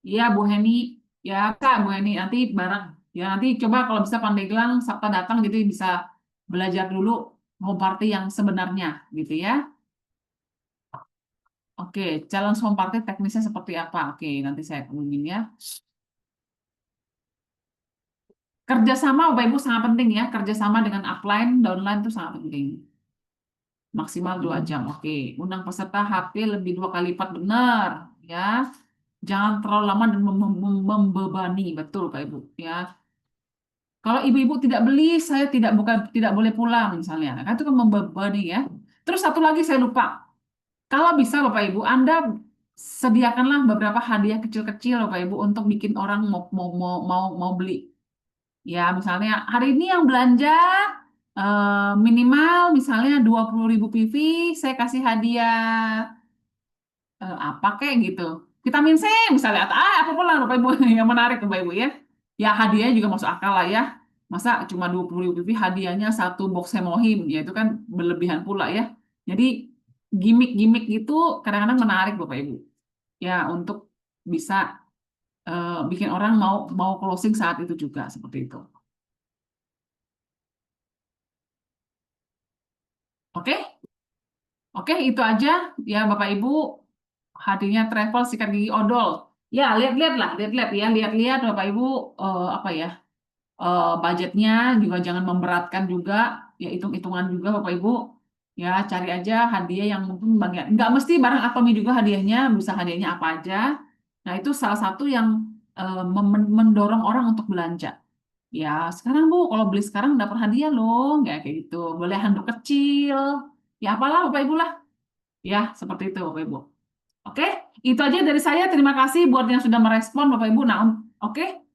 iya Bu Heni, ya Kak Bu Heni nanti bareng. Ya nanti coba kalau bisa Pandeglang Sabtu datang jadi bisa belajar dulu home party yang sebenarnya gitu ya. Oke, challenge home party teknisnya seperti apa? Oke, nanti saya ngomongin ya. Kerjasama Bapak Ibu sangat penting ya. Kerjasama dengan upline, downline itu sangat penting. Maksimal 2 jam. Oke, undang peserta HP lebih 2 kali lipat benar ya. Jangan terlalu lama dan membebani, betul Pak Ibu ya. Kalau ibu-ibu tidak beli, saya tidak boleh pulang misalnya. Kan itu kan membebani ya. Terus satu lagi saya lupa. Kalau bisa Bapak Ibu, Anda sediakanlah beberapa hadiah kecil-kecil Bapak Ibu untuk bikin orang mau beli. Ya, misalnya hari ini yang belanja minimal misalnya 20.000 PV, saya kasih hadiah apa kayak gitu. Vitamin C misalnya atau apapun lah Bapak Ibu yang menarik Bapak Ibu ya. Ya hadiahnya juga masuk akal lah ya. Masa cuma 20.000 PV hadiahnya satu box hemohim, ya itu kan berlebihan pula ya. Jadi gimmick-gimmick itu kadang-kadang menarik Bapak Ibu. Ya untuk bisa bikin orang mau mau closing saat itu juga seperti itu. Oke? Oke, itu aja ya Bapak Ibu. Hadirnya travel sikat gigi odol. Ya, lihat-lihat lah, lihat-lihat ya, lihat-lihat Bapak Ibu apa ya? Budgetnya juga jangan memberatkan juga, ya hitung-hitungan juga Bapak Ibu. Ya, cari aja hadiah yang mungkin bagian. Nggak mesti barang Atomi juga hadiahnya, bisa hadiahnya apa aja. Nah, itu salah satu yang mendorong orang untuk belanja. Ya, sekarang Bu, kalau beli sekarang dapat hadiah loh, nggak kayak gitu. Boleh handuk kecil, ya apalah Bapak Ibu lah. Ya, seperti itu Bapak Ibu. Oke, itu aja dari saya. Terima kasih buat yang sudah merespon Bapak Ibu. Nah, oke.